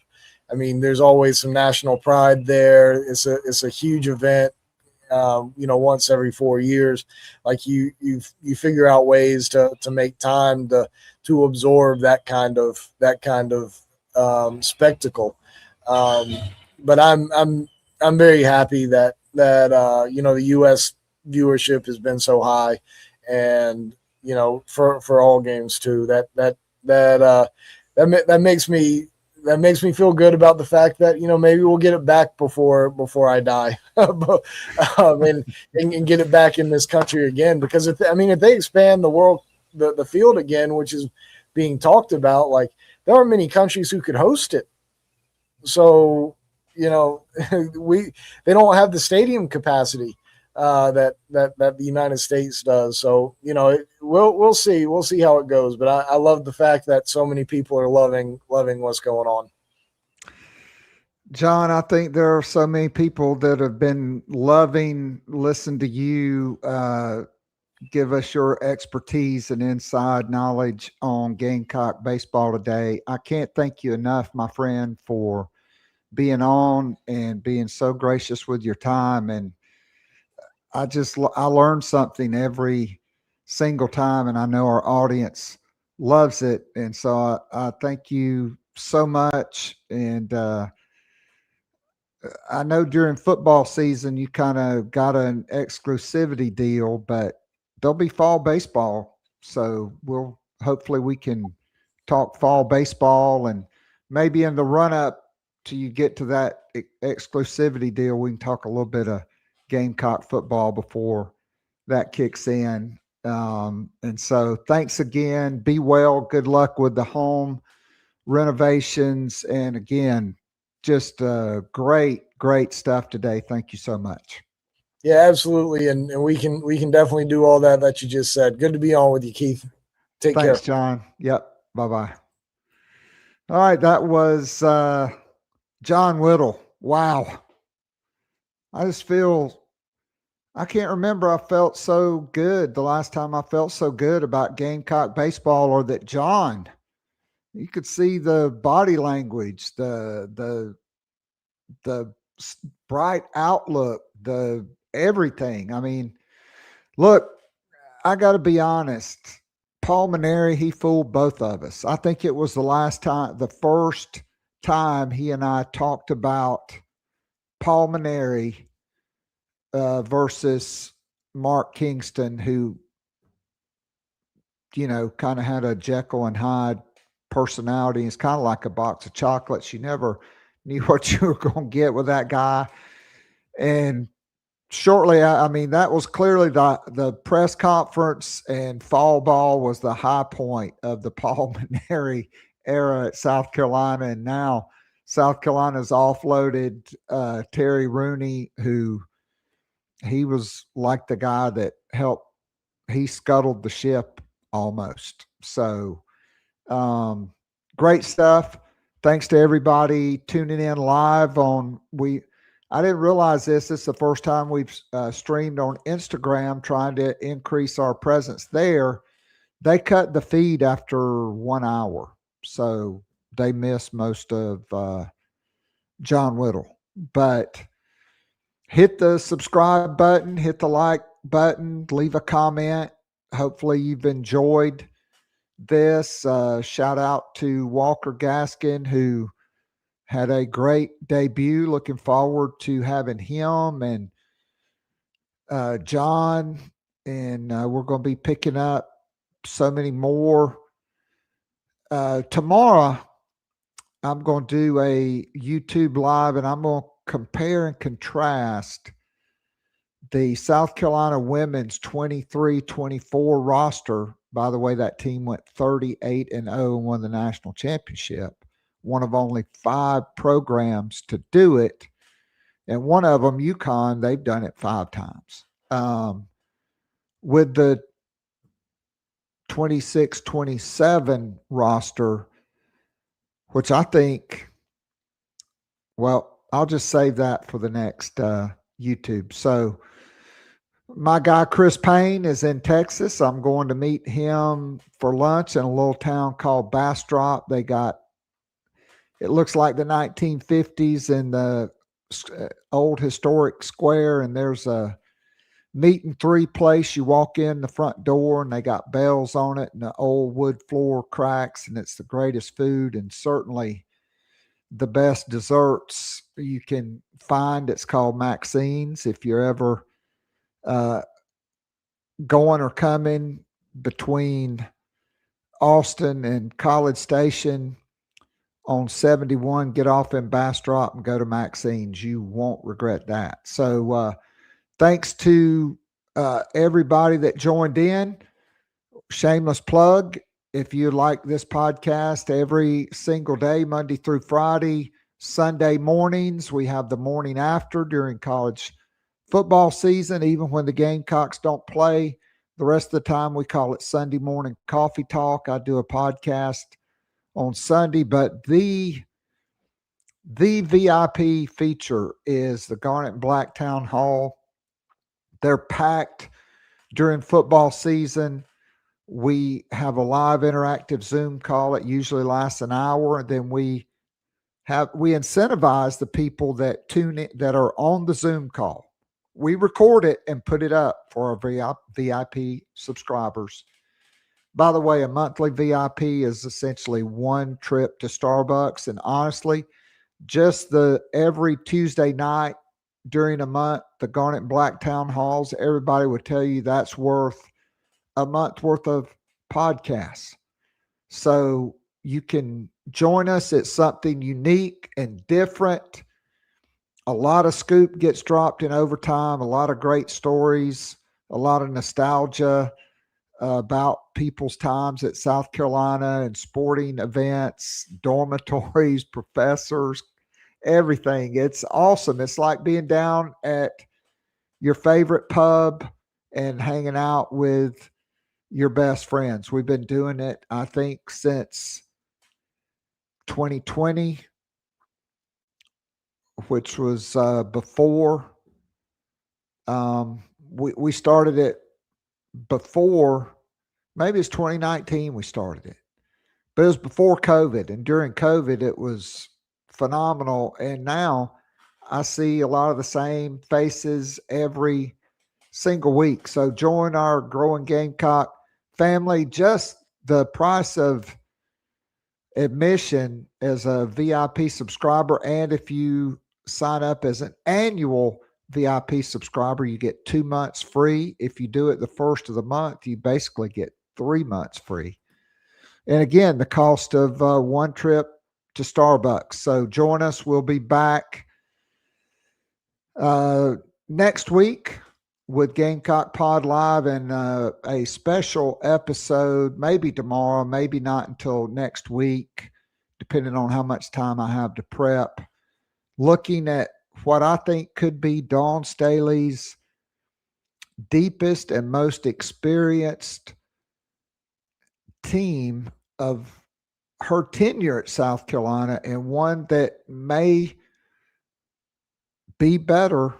I mean, there's always some national pride there. It's a huge event. You know, once every 4 years, like you figure out ways to make time to absorb that kind of spectacle. But I'm very happy that you know, the U.S. viewership has been so high, and you know, for all games too. That makes me feel good about the fact that, you know, maybe we'll get it back before I die, and get it back in this country again. Because if they expand the field again, which is being talked about, like there aren't many countries who could host it. So, you know, they don't have the stadium capacity that the United States does. So, you know, we'll see how it goes. But I love the fact that so many people are loving what's going on. John, I think there are so many people that have been listen to you give us your expertise and inside knowledge on Gamecock baseball today. I can't thank you enough, my friend, for being on and being so gracious with your time. And I learned something every single time, and I know our audience loves it. And so I thank you so much. And I know during football season, you kind of got an exclusivity deal, but there'll be fall baseball. So hopefully we can talk fall baseball, and maybe in the run up till you get to that exclusivity deal, we can talk a little bit of Gamecock football before that kicks in. And so thanks again. Be well. Good luck with the home renovations. And again, just great stuff today. Thank you so much. Yeah, absolutely. And we can definitely do all that you just said. Good to be on with you, Keith. Take care. Thanks, John. Yep. Bye-bye. All right. That was John Whittle. Wow. I can't remember I felt so good the last time I felt so good about Gamecock baseball, or that John, you could see the body language, the bright outlook, the everything. I mean, look, I got to be honest. Paul Maneri, he fooled both of us. I think it was the first time he and I talked about Paul Maneri versus Mark Kingston, who, you know, kind of had a Jekyll and Hyde personality. It's kind of like a box of chocolates. You never knew what you were going to get with that guy. And shortly, I mean, that was clearly the press conference, and fall ball was the high point of the Paul Maneri era at South Carolina. And now South Carolina's offloaded Terry Rooney, who he was like the guy that helped. He scuttled the ship almost. So great stuff. Thanks to everybody tuning in live on I didn't realize this. This is the first time we've streamed on Instagram, trying to increase our presence there. They cut the feed after 1 hour, so they missed most of John Whittle. But hit the subscribe button, hit the like button, leave a comment. Hopefully you've enjoyed this. Shout out to Walker Gaskins, who had a great debut. Looking forward to having him and John, and we're going to be picking up so many more. Tomorrow, I'm going to do a YouTube live, and I'm going to compare and contrast the South Carolina women's 23-24 roster. By the way, that team went 38-0 and won the national championship. One of only 5 programs to do it. And one of them, UConn, they've done it 5 times. With the 26-27 roster, which I think, well, I'll just save that for the next YouTube. So my guy Chris Payne is in Texas. I'm going to meet him for lunch in a little town called Bastrop. They got, it looks like the 1950s in the old historic square, and there's a meat and 3 place. You walk in the front door and they got bells on it and the old wood floor cracks, and it's the greatest food and certainly the best desserts you can find. It's called Maxine's. If you're ever going or coming between Austin and College Station on 71, get off in Bastrop and go to Maxine's. You won't regret that. So thanks to everybody that joined in. Shameless plug. If you like this podcast every single day, Monday through Friday, Sunday mornings, we have the morning after during college football season. Even when the Gamecocks don't play, the rest of the time we call it Sunday morning coffee talk. I do a podcast on Sunday, but the VIP feature is the Garnet and Black Town Hall. They're packed during football season. We have a live interactive Zoom call. It usually lasts an hour. And then we incentivize the people that tune in, that are on the Zoom call. We record it and put it up for our VIP subscribers. By the way, a monthly VIP is essentially one trip to Starbucks. And honestly, just every Tuesday night during a month, the Garnet and Black Town Halls, everybody would tell you that's worth a month worth of podcasts. So you can join us. It's something unique and different. A lot of scoop gets dropped in overtime, a lot of great stories, a lot of nostalgia about people's times at South Carolina and sporting events, dormitories, professors, everything. It's awesome. It's like being down at your favorite pub and hanging out with your best friends. We've been doing it, I think, since 2020, which was before. We started it before, maybe it's 2019 we started it. But it was before COVID. And during COVID, it was phenomenal. And now I see a lot of the same faces every single week. So join our growing Gamecock family. Just the price of admission as a VIP subscriber. And if you sign up as an annual VIP subscriber, you get 2 months free. If you do it the first of the month, you basically get 3 months free. And again, the cost of one trip to Starbucks. So join us. We'll be back next week with Gamecock Pod Live and a special episode, maybe tomorrow, maybe not until next week, depending on how much time I have to prep, looking at what I think could be Dawn Staley's deepest and most experienced team of her tenure at South Carolina, and one that may be better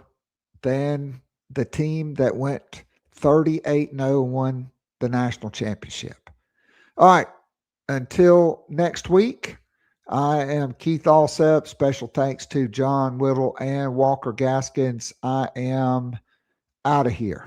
than the team that went 38-0 and won the national championship. All right. Until next week, I am Keith Allsep. Special thanks to John Whittle and Walker Gaskins. I am out of here.